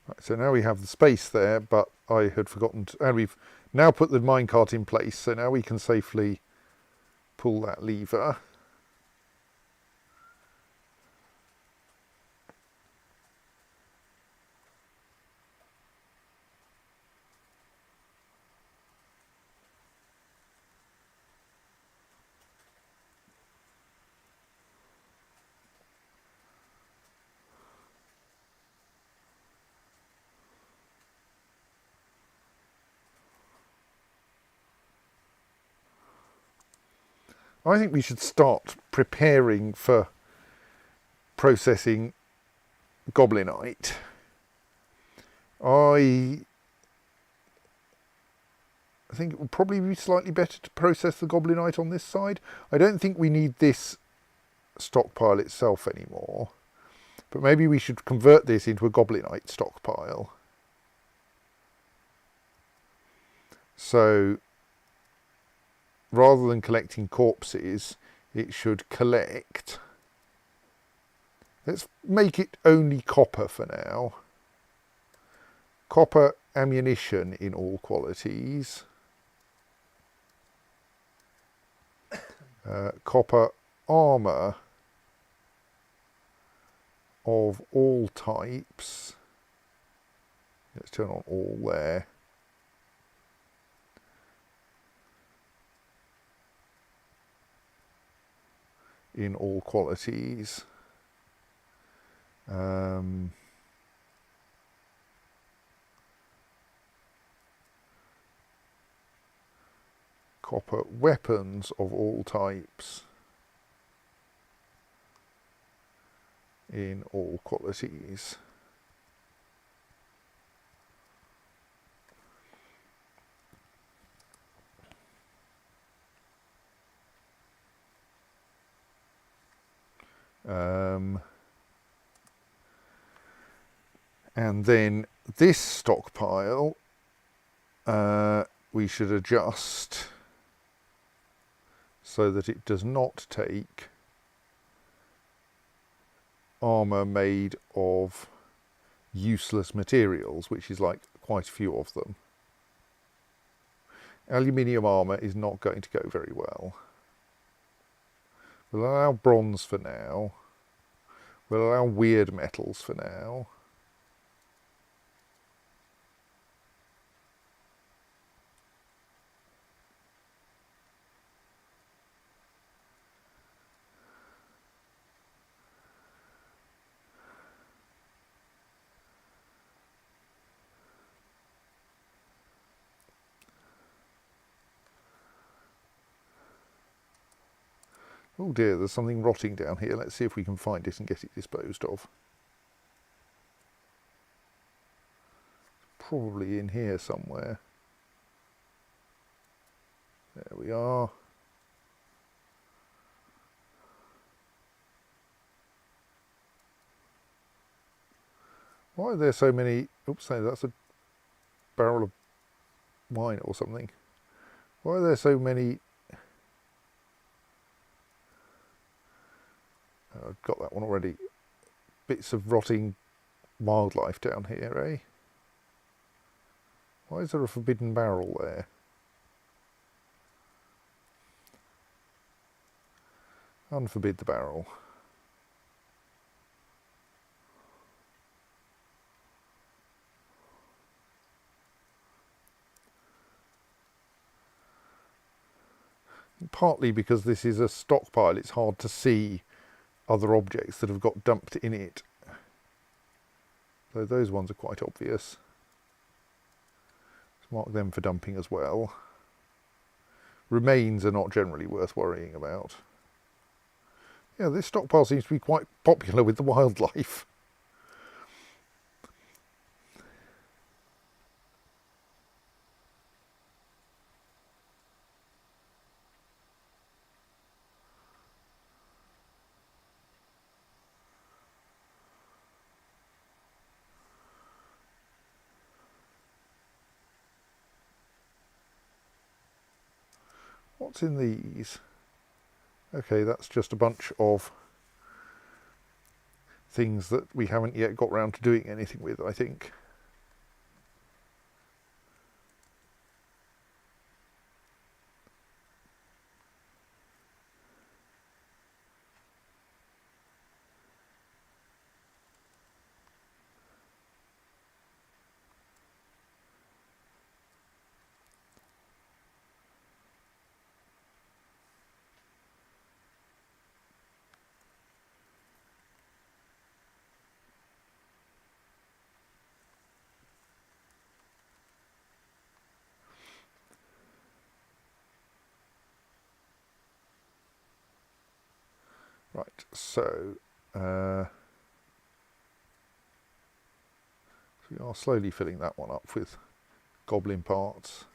A: Right, so now we have the space there, but I had forgotten to, and we've now put the minecart in place, so now we can safely pull that lever. I think we should start preparing for processing goblinite. I think it would probably be slightly better to process the goblinite on this side. I don't think we need this stockpile itself anymore, but maybe we should convert this into a goblinite stockpile. So rather than collecting corpses, it should collect. Let's make it only copper for now. Copper ammunition in all qualities. Copper armour of all types. Let's turn on all there. In all qualities. Copper weapons of all types in all qualities. And then this stockpile we should adjust so that it does not take armour made of useless materials, which is like quite a few of them. Aluminium armour is not going to go very well. We'll allow bronze for now. We'll allow weird metals for now. Oh dear, there's something rotting down here. Let's see if we can find it and get it disposed of. Probably in here somewhere. There we are. Why are there so many... Oops, no, that's a barrel of wine or something. Why are there so many... Oh, I've got that one already. Bits of rotting wildlife down here, eh? Why is there a forbidden barrel there? Unforbid the barrel. Partly because this is a stockpile, it's hard to see other objects that have got dumped in it. So those ones are quite obvious. Let's mark them for dumping as well. Remains are not generally worth worrying about. Yeah, this stockpile seems to be quite popular with the wildlife. What's in these? Okay, that's just a bunch of things that we haven't yet got round to doing anything with, I think. Right, so we are slowly filling that one up with goblin parts,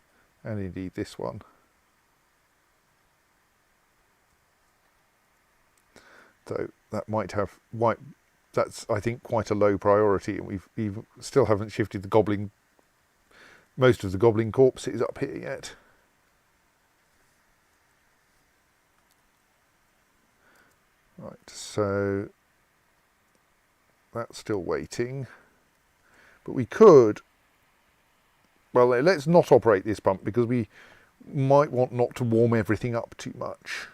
A: and indeed this one. Though that might have that's I think quite a low priority, and we still haven't shifted the goblin, most of the goblin corpses up here yet. Right, so that's still waiting, but we could, well, let's not operate this pump because we might want not to warm everything up too much.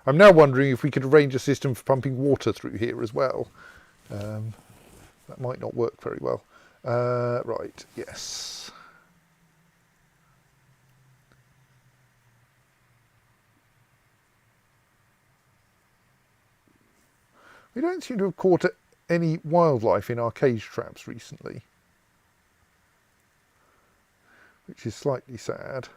A: I'm now wondering if we could arrange a system for pumping water through here as well. That might not work very well. Right, yes. We don't seem to have caught any wildlife in our cage traps recently, which is slightly sad.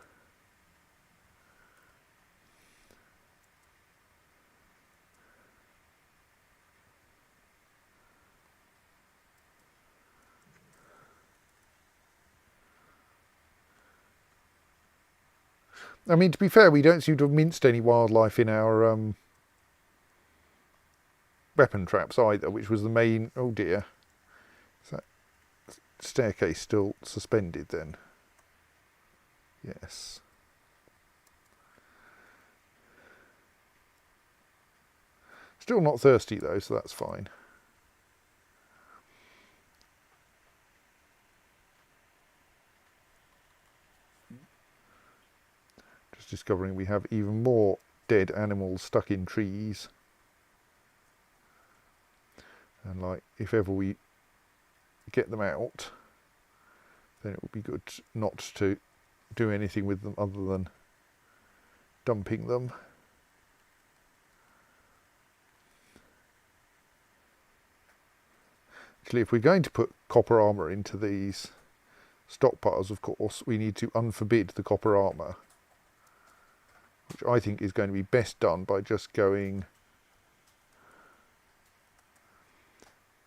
A: I mean, to be fair, we don't seem to have minced any wildlife in our weapon traps either, which was the main... Oh dear. Is that staircase still suspended then? Yes. Still not thirsty though, so that's fine. Just discovering we have even more dead animals stuck in trees. And like, if ever we get them out, then it would be good not to do anything with them other than dumping them. Actually, if we're going to put copper armour into these stockpiles, of course, we need to unforbid the copper armour, which I think is going to be best done by just going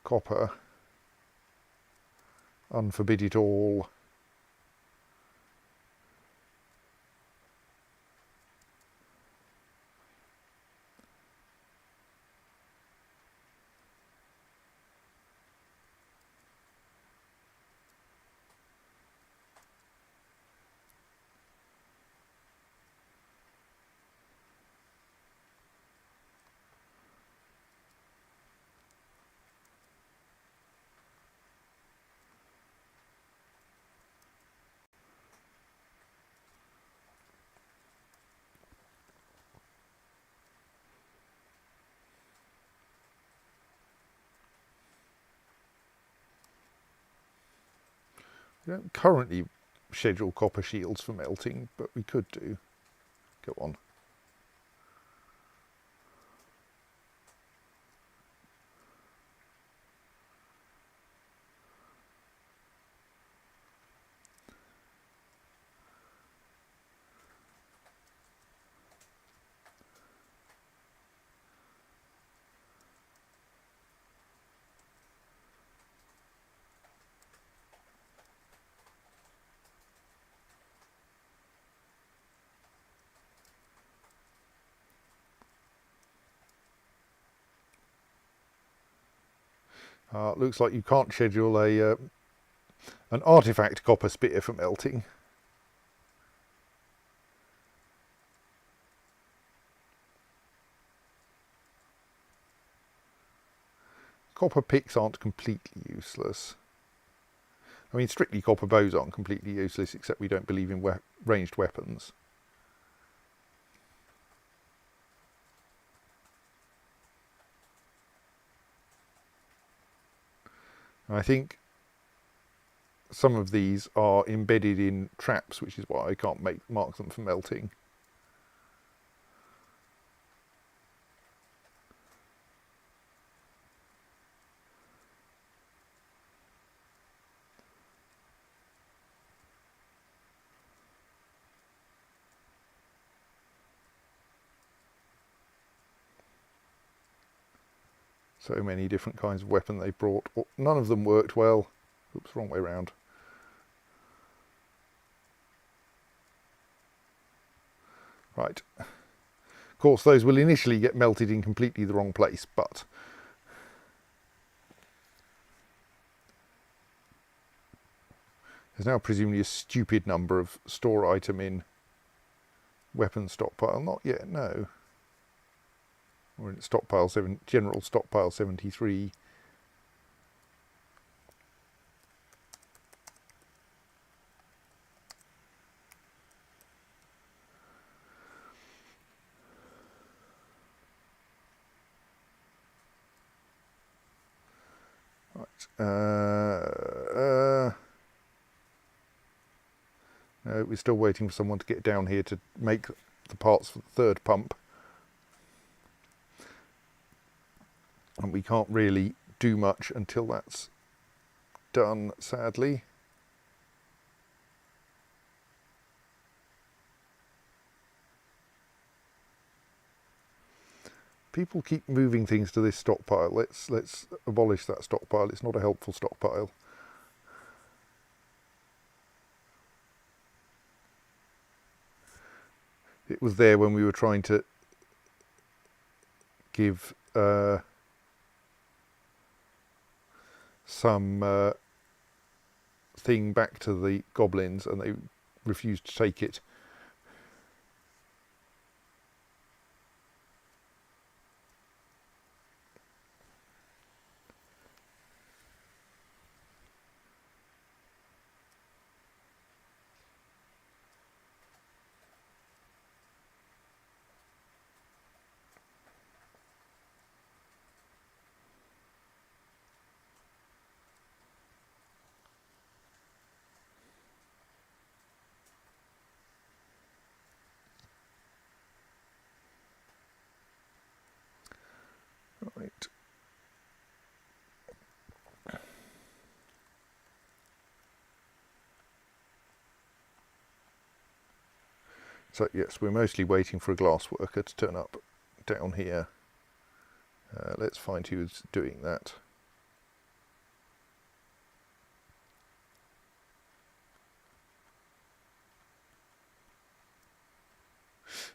A: copper, unforbid it all. We don't currently schedule copper shields for melting, but we could do. Go on. Looks like you can't schedule an artifact copper spear for melting. Copper picks aren't completely useless. I mean, strictly copper bows aren't completely useless, except we don't believe in ranged weapons. I think some of these are embedded in traps, which is why I can't mark them for melting. So many different kinds of weapon they brought. None of them worked well. Oops, wrong way round. Right. Of course, those will initially get melted in completely the wrong place, but there's now presumably a stupid number of store item in weapon stockpile. Not yet, no. We're in stockpile 7, general stockpile 73. Right. No, we're still waiting for someone to get down here to make the parts for the third pump. And we can't really do much until that's done, sadly. People keep moving things to this stockpile. Let's abolish that stockpile. It's not a helpful stockpile. It was there when we were trying to give some thing back to the goblins, and they refused to take it. Right. So yes, we're mostly waiting for a glass worker to turn up down here. Let's find who's doing that.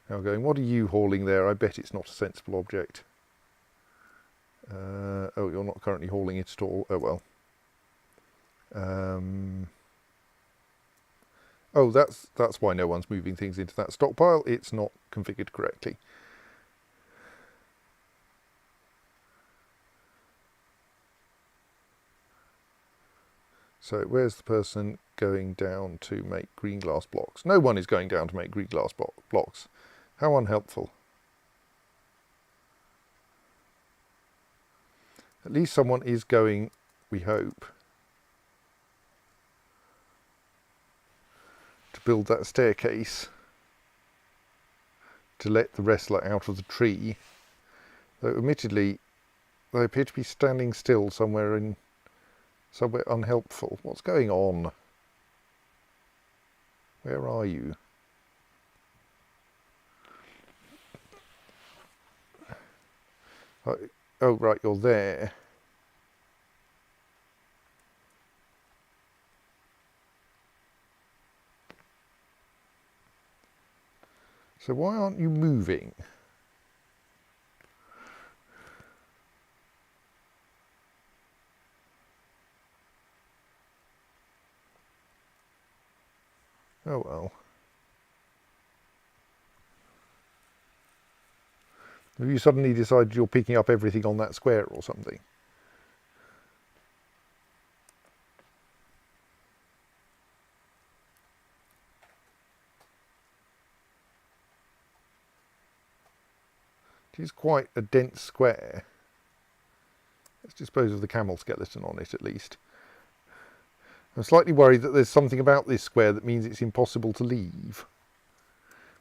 A: Now going, what are you hauling there? I bet it's not a sensible object. Oh, you're not currently hauling it at all. Oh well. Oh, that's why no one's moving things into that stockpile. It's not configured correctly. So where's the person going down to make green glass blocks? No one is going down to make green glass blocks. How unhelpful. At least someone is going, we hope, to build that staircase to let the wrestler out of the tree. Though admittedly, they appear to be standing still somewhere unhelpful. What's going on? Where are you? Oh, right, you're there. So why aren't you moving? Oh well. Have you suddenly decided you're picking up everything on that square or something? It is quite a dense square. Let's dispose of the camel skeleton on it at least. I'm slightly worried that there's something about this square that means it's impossible to leave.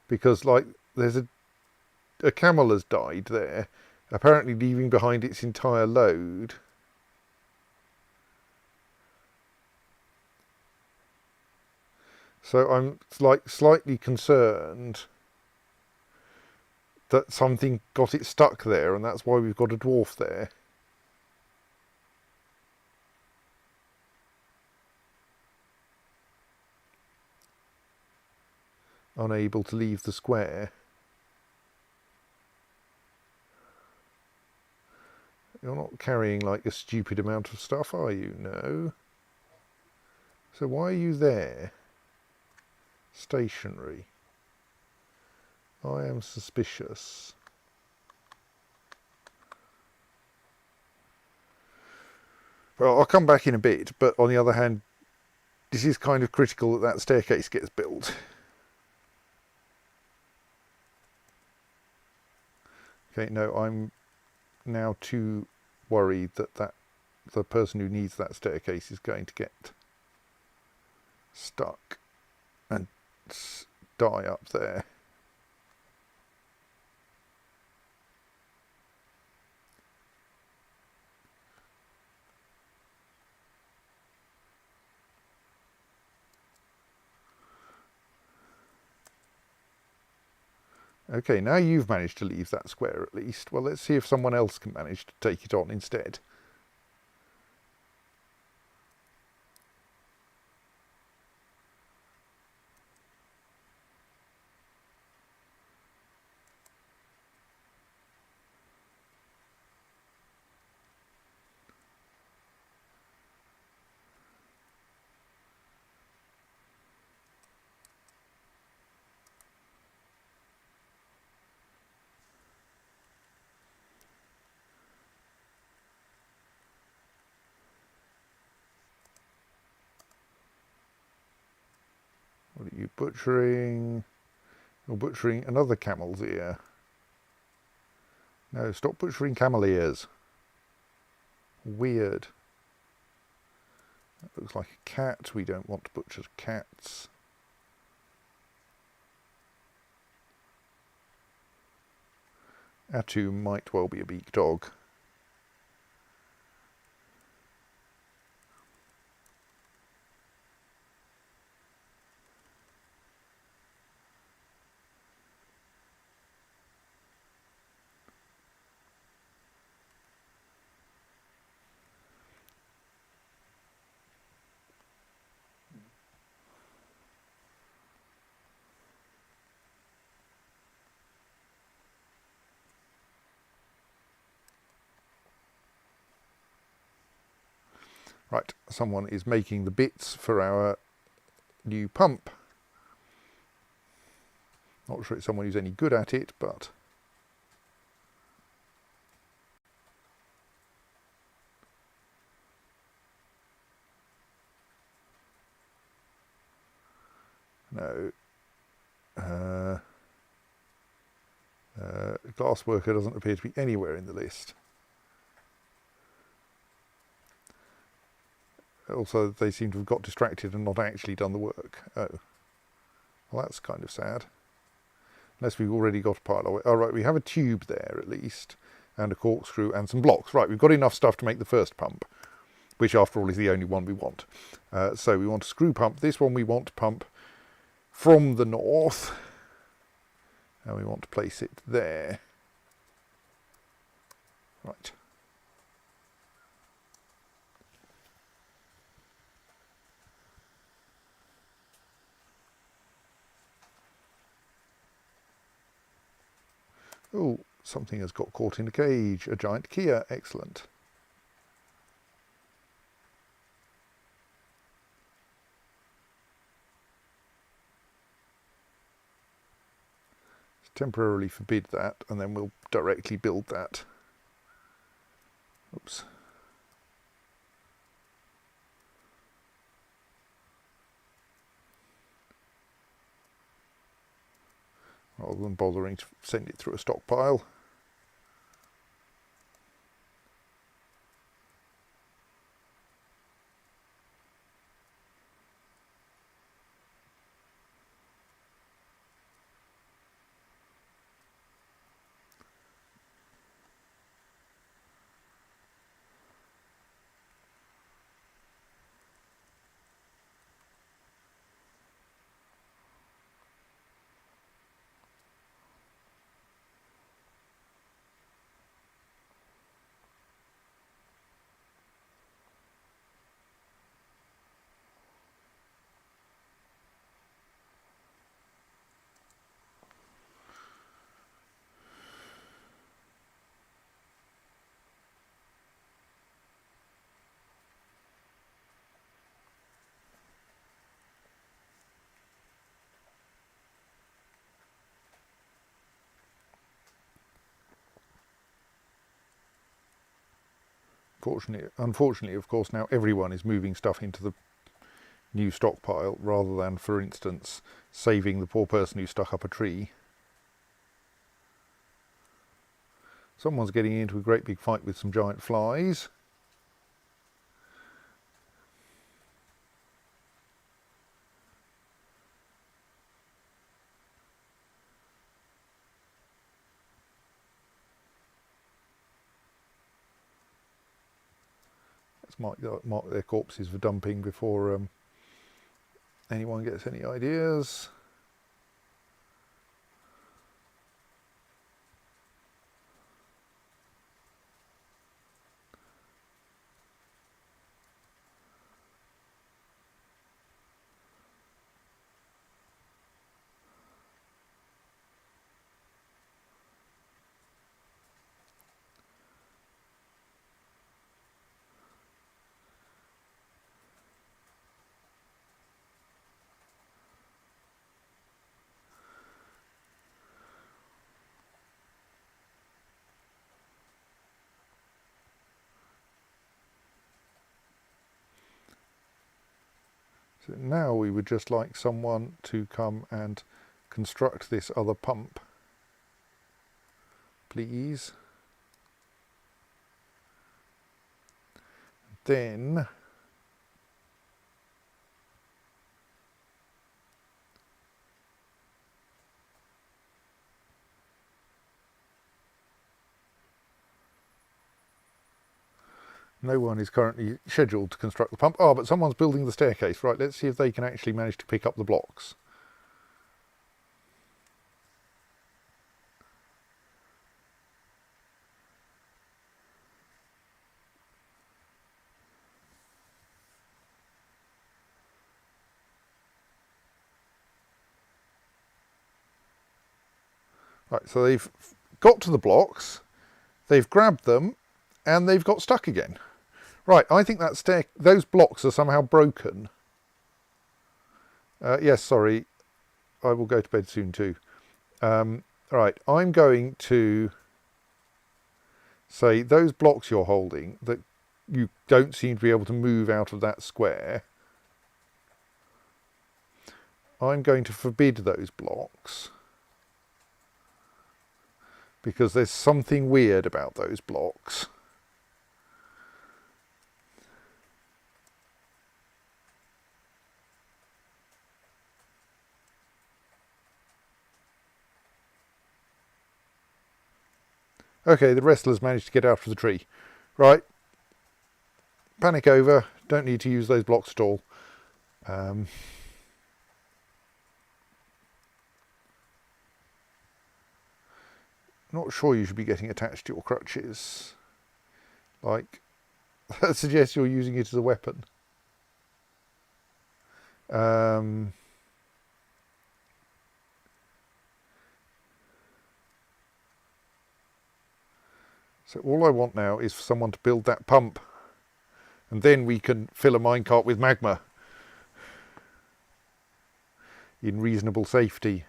A: Because, like, there's a camel has died there, apparently leaving behind its entire load. So I'm slightly concerned that something got it stuck there, and that's why we've got a dwarf there. Unable to leave the square. You're not carrying like a stupid amount of stuff, are you? No. So why are you there? Stationary. I am suspicious. Well, I'll come back in a bit, but on the other hand, this is kind of critical that that staircase gets built. Okay, no, I'm now too worried that the person who needs that staircase is going to get stuck and die up there. Okay, now you've managed to leave that square at least. Well, let's see if someone else can manage to take it on instead. you butchering? You're butchering another camel's ear. No, stop butchering camel ears. Weird. That looks like a cat. We don't want to butcher cats. Atu might well be a beak dog. Right, someone is making the bits for our new pump. Not sure it's someone who's any good at it, but no. Glass worker doesn't appear to be anywhere in the list. Also, they seem to have got distracted and not actually done the work. Oh. Well, that's kind of sad. Unless we've already got a pile of it. Oh, right, we have a tube there at least, and a corkscrew and some blocks. Right, we've got enough stuff to make the first pump, which after all is the only one we want. So we want a screw pump. This one we want to pump from the north, and we want to place it there. Right. Oh, something has got caught in a cage. A giant Kia. Excellent. Let's temporarily forbid that, and then we'll directly build that. Oops. Rather than bothering to send it through a stockpile. Unfortunately, of course, now everyone is moving stuff into the new stockpile rather than, for instance, saving the poor person who stuck up a tree. Someone's getting into a great big fight with some giant flies. Let's mark their corpses for dumping before anyone gets any ideas. So now we would just like someone to come and construct this other pump, please. Then no one is currently scheduled to construct the pump. Oh, but someone's building the staircase. Right, let's see if they can actually manage to pick up the blocks. Right, so they've got to the blocks, they've grabbed them, and they've got stuck again. Right, I think that those blocks are somehow broken. Yes, sorry, I will go to bed soon too. Right, I'm going to say those blocks you're holding that you don't seem to be able to move out of that square. I'm going to forbid those blocks because there's something weird about those blocks. Okay, the wrestlers managed to get out of the tree. Right, panic over, don't need to use those blocks at all. Not sure you should be getting attached to your crutches. Like, that suggests you're using it as a weapon. So all I want now is for someone to build that pump, and then we can fill a minecart with magma in reasonable safety.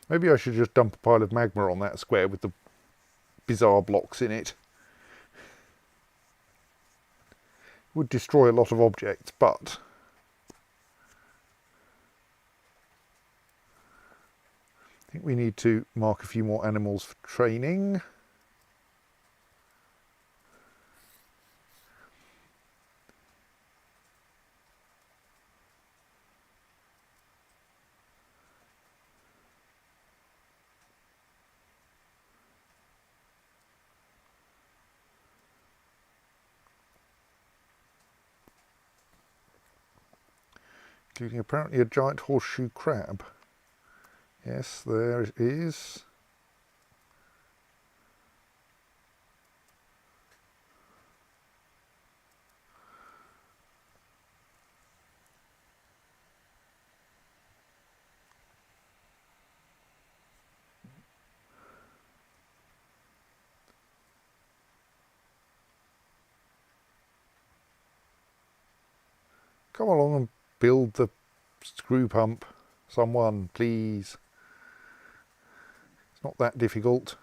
A: Maybe I should just dump a pile of magma on that square with the bizarre blocks in it. Would destroy a lot of objects, but I think we need to mark a few more animals for training. Including apparently a giant horseshoe crab. Yes, there it is. Come along and build the screw pump. Someone, please. It's not that difficult.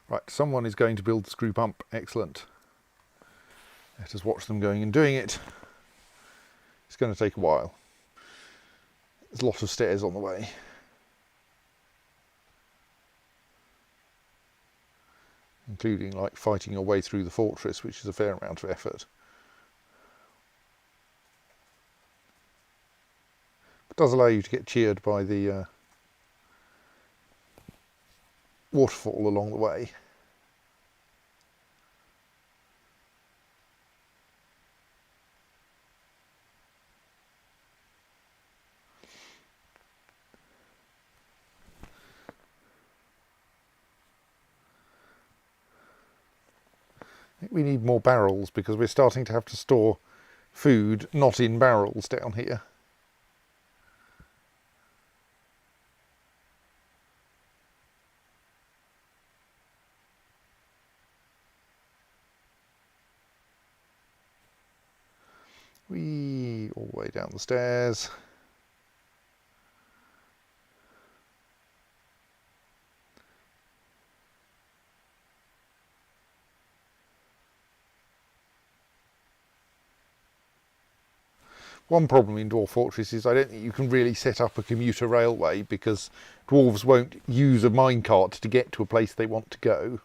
A: Right, someone is going to build the screw pump. Excellent. Let us watch them going and doing it. It's going to take a while. There's a lot of stairs on the way. Including like fighting your way through the fortress, which is a fair amount of effort. It does allow you to get cheered by the waterfall along the way. I think we need more barrels because we're starting to have to store food not in barrels down here. Whee, all the way down the stairs. One problem in Dwarf Fortress is I don't think you can really set up a commuter railway because dwarves won't use a minecart to get to a place they want to go.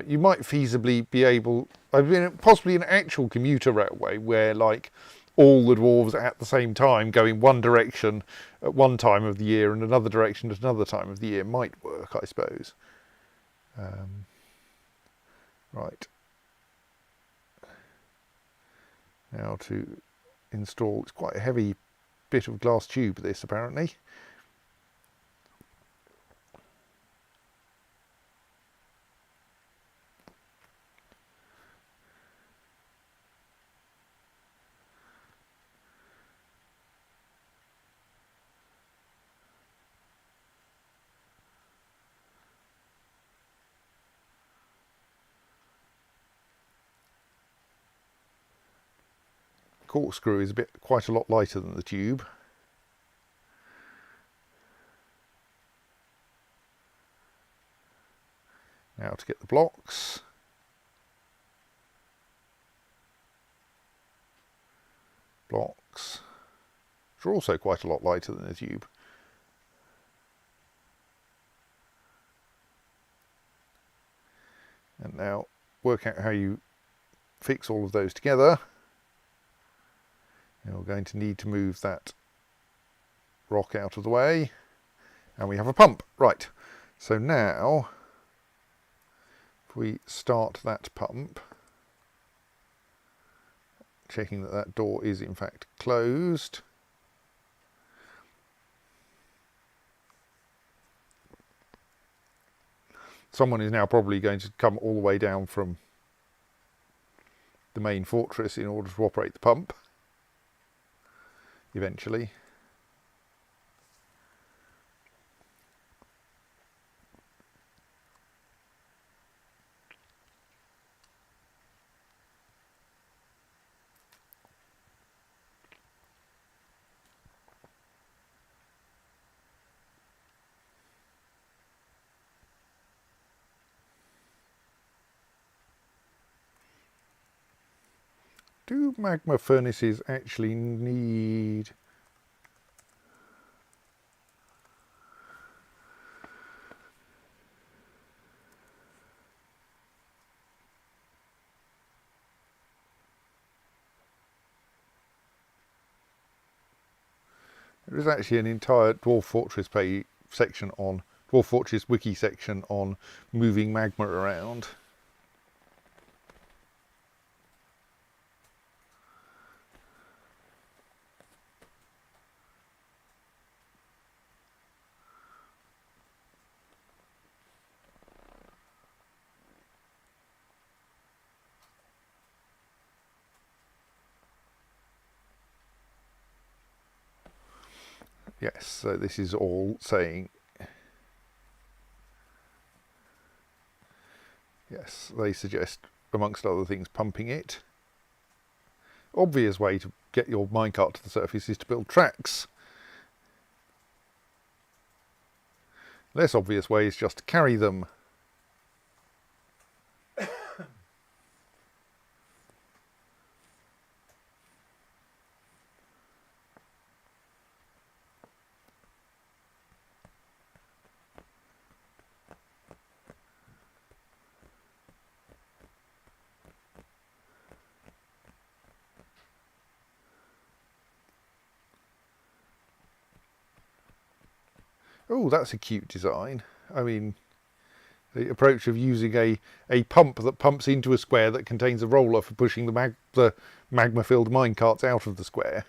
A: You might feasibly be able, I mean, possibly an actual commuter railway where like all the dwarves at the same time go in one direction at one time of the year and another direction at another time of the year might work, I suppose. Right. Now to install, it's quite a heavy bit of glass tube this apparently. Corkscrew is quite a lot lighter than the tube. Now to get the blocks. Blocks, which are also quite a lot lighter than the tube. And now work out how you fix all of those together. And we're going to need to move that rock out of the way. And we have a pump. Right, so now if we start that pump, checking that that door is in fact closed. Someone is now probably going to come all the way down from the main fortress in order to operate the pump eventually. Do magma furnaces actually need... There is actually an entire Dwarf Fortress section on Dwarf Fortress wiki section on moving magma around. Yes, so this is all saying, yes, they suggest amongst other things, pumping it. Obvious way to get your minecart to the surface is to build tracks. Less obvious way is just to carry them. Oh, that's a cute design. I mean, the approach of using a pump that pumps into a square that contains a roller for pushing the magma-filled minecarts out of the square.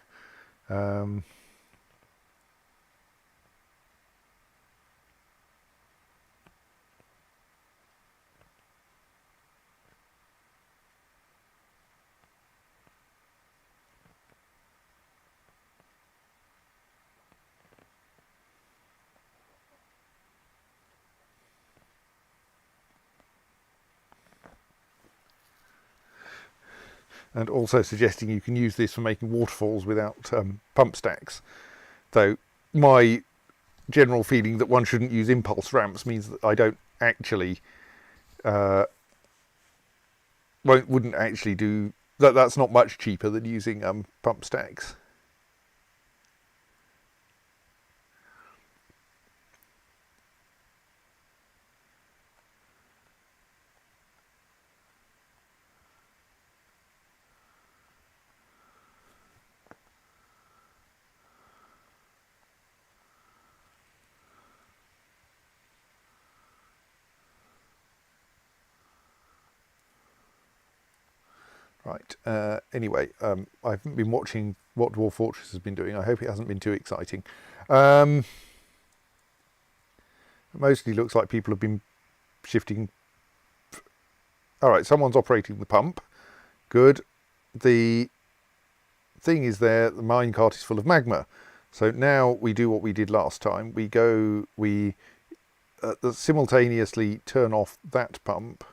A: And also suggesting you can use this for making waterfalls without pump stacks. Though my general feeling that one shouldn't use impulse ramps means that I don't actually wouldn't actually do that. That's not much cheaper than using pump stacks. Right, anyway, I haven't been watching what Dwarf Fortress has been doing. I hope it hasn't been too exciting. It mostly looks like people have been shifting. Alright, someone's operating the pump. Good. The thing is there, the minecart is full of magma. So now we do what we did last time. We simultaneously turn off that pump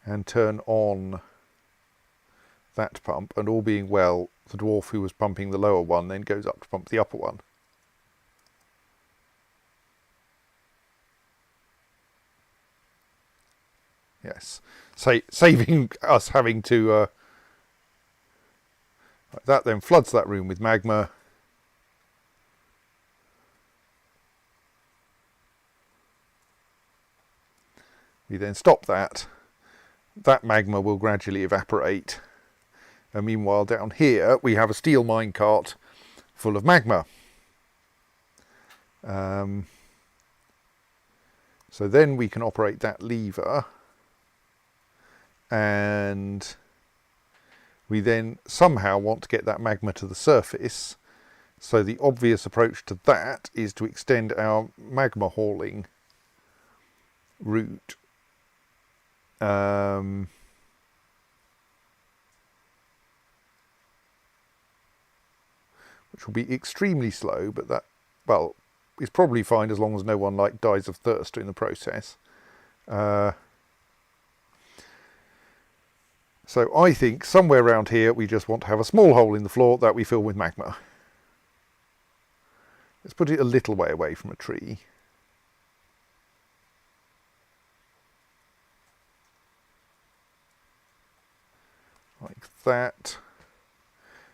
A: and turn on that pump, and all being well, the dwarf who was pumping the lower one then goes up to pump the upper one. Yes, saving us having to... that then floods that room with magma. We then stop that. That magma will gradually evaporate. And meanwhile, down here, we have a steel minecart full of magma. So then we can operate that lever. And we then somehow want to get that magma to the surface. So the obvious approach to that is to extend our magma hauling route. Which will be extremely slow, but that, well, is probably fine as long as no one dies of thirst in the process. So I think somewhere around here we just want to have a small hole in the floor that we fill with magma. Let's put it a little way away from a tree. Like that.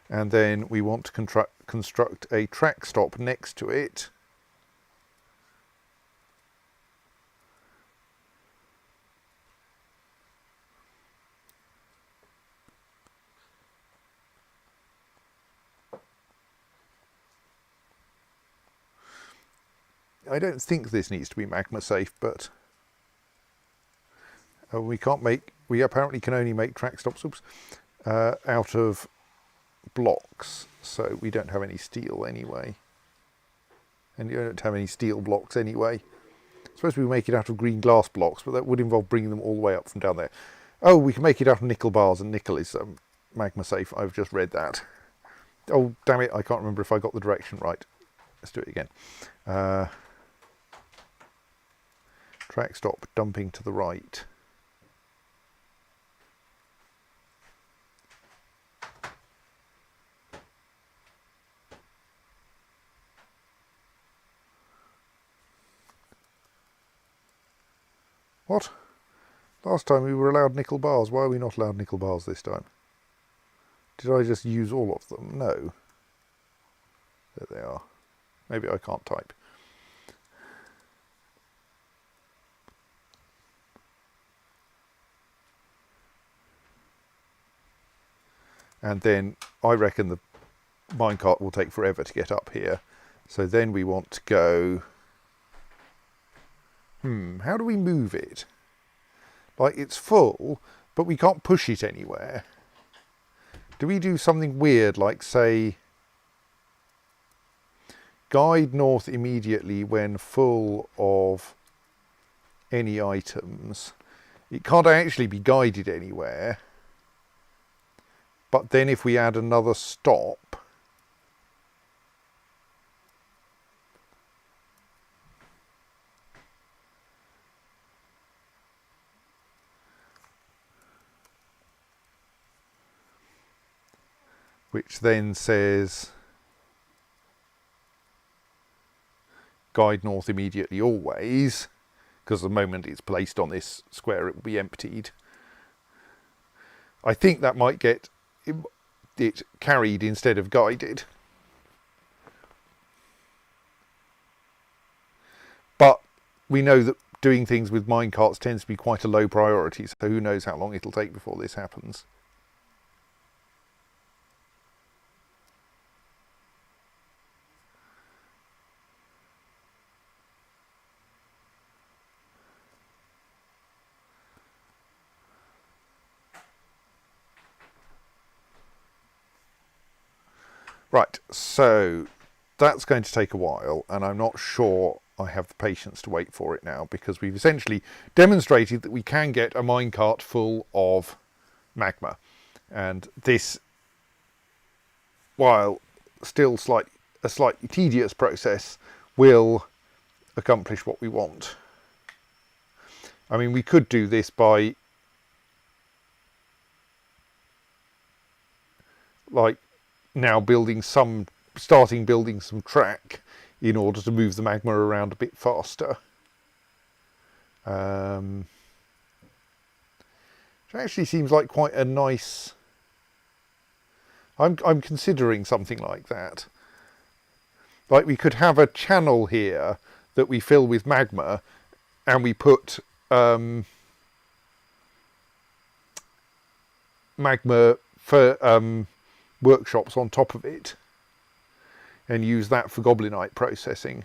A: And then we want to construct a track stop next to it. I don't think this needs to be magma safe, but we apparently can only make track stops out of blocks, so we don't have any steel anyway. And you don't have any steel blocks anyway. I suppose we make it out of green glass blocks, but that would involve bringing them all the way up from down there. Oh, we can make it out of nickel bars, and nickel is magma safe. I've just read that. Oh, damn it, I can't remember if I got the direction right. Let's do it again. Track stop, dumping to the right. What? Last time we were allowed nickel bars. Why are we not allowed nickel bars this time? Did I just use all of them? No. There they are. Maybe I can't type. And then I reckon the minecart will take forever to get up here. So then we want to go... how do we move it? Like, it's full, but we can't push it anywhere. Do we do something weird, like, say, guide north immediately when full of any items? It can't actually be guided anywhere. But then if we add another stop, which then says guide north immediately always, because the moment it's placed on this square it will be emptied. I think that might get it carried instead of guided. But we know that doing things with minecarts tends to be quite a low priority, so who knows how long it'll take before this happens. Right, so that's going to take a while, and I'm not sure I have the patience to wait for it now, because we've essentially demonstrated that we can get a minecart full of magma. And this, while still a slightly tedious process, will accomplish what we want. I mean, we could do this by, like, now starting building some track in order to move the magma around a bit faster. Which actually seems like quite a nice... I'm considering something like that. Like, we could have a channel here that we fill with magma, and we put magma for workshops on top of it, and use that for goblinite processing.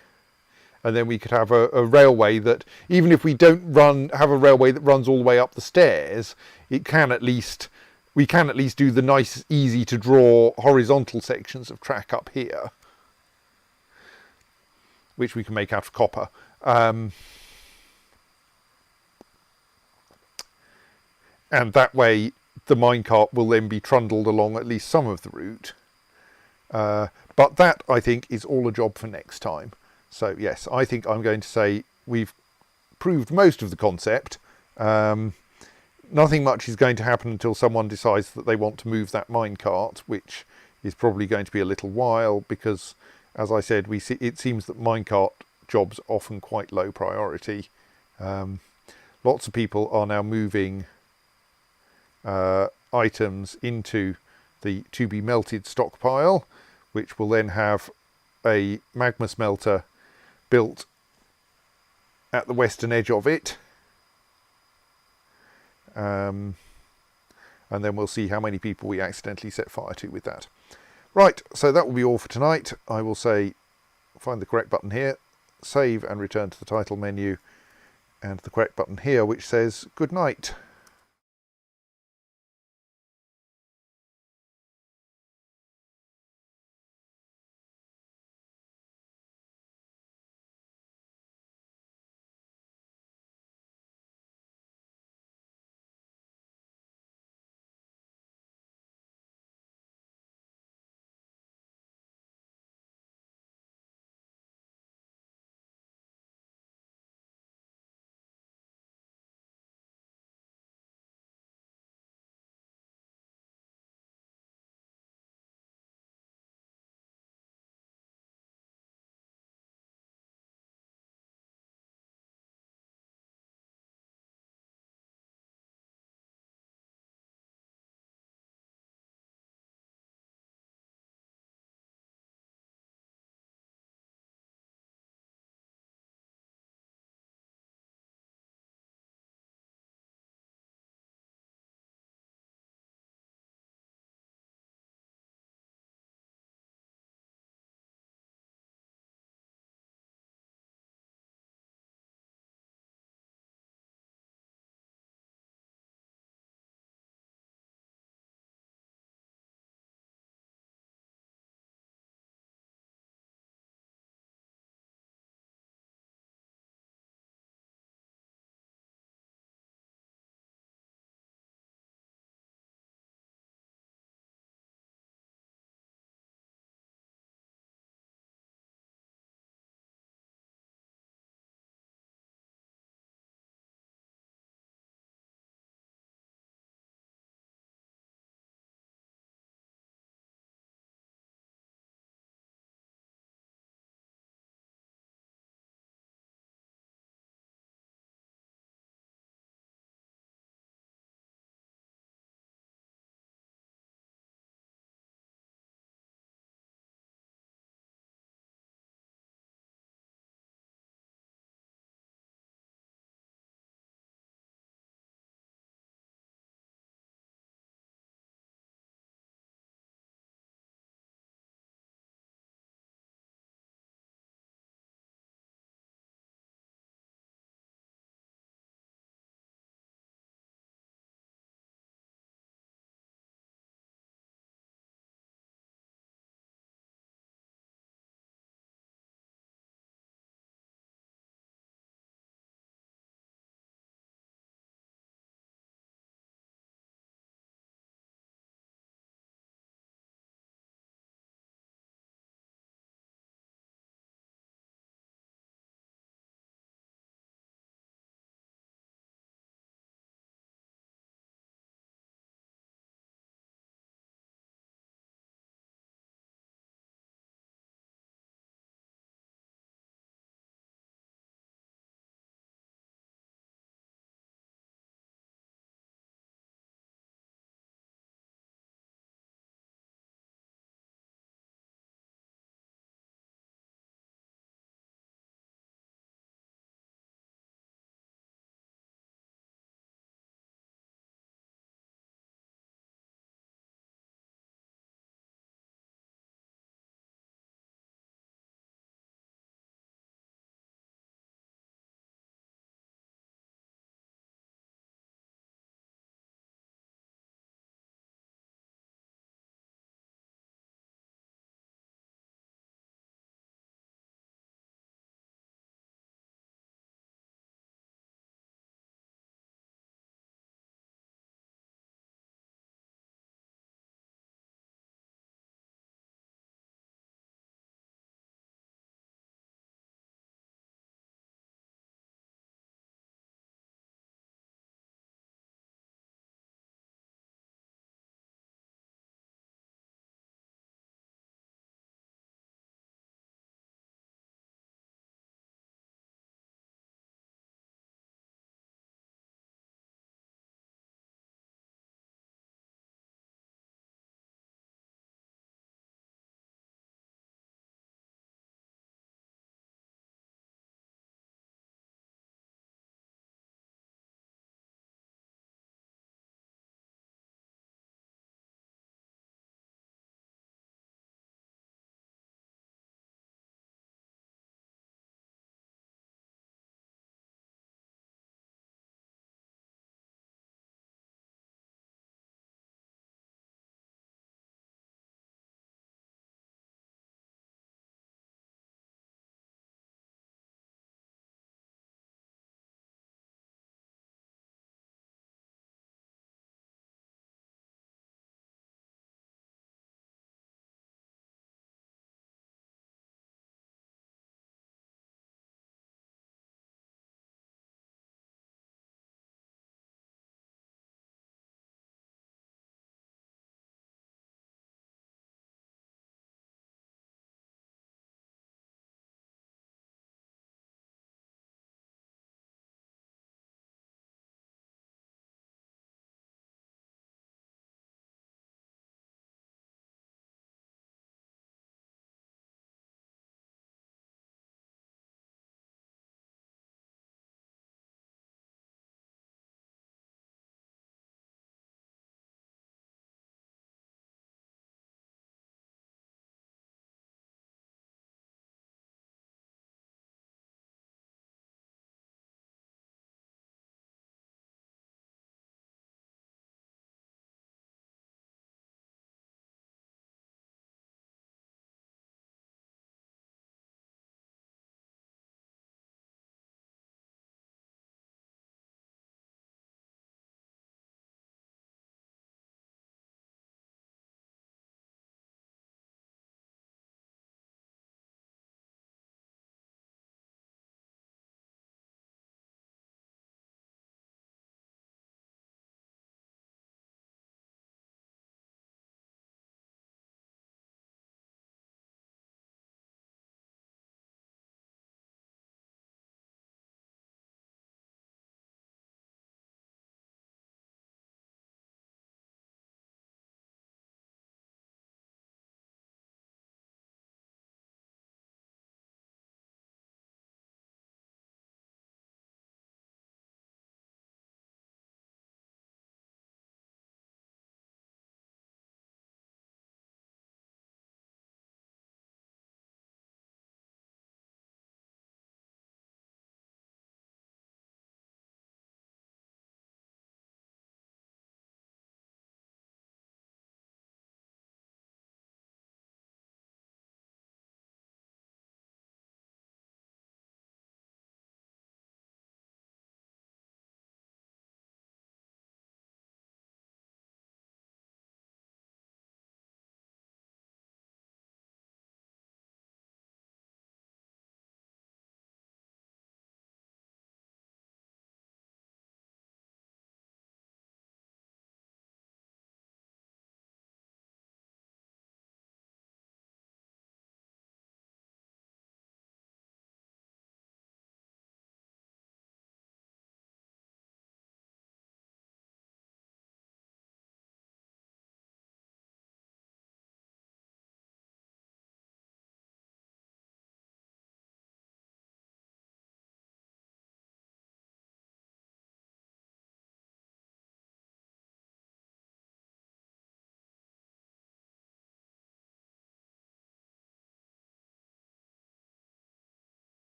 A: And then we could have a railway that, even if we don't have a railway that runs all the way up the stairs, we can at least do the nice, easy to draw horizontal sections of track up here, which we can make out of copper. And that way the minecart will then be trundled along at least some of the route. But that, I think, is all a job for next time. So yes, I think I'm going to say we've proved most of the concept. Nothing much is going to happen until someone decides that they want to move that minecart, which is probably going to be a little while, because, as I said, it seems that minecart jobs are often quite low priority. Lots of people are now moving items into the to be melted stockpile, which will then have a magma smelter built at the western edge of it. And then we'll see how many people we accidentally set fire to with that. Right, so that will be all for tonight. I will say, find the correct button here, save and return to the title menu, and the correct button here which says good night.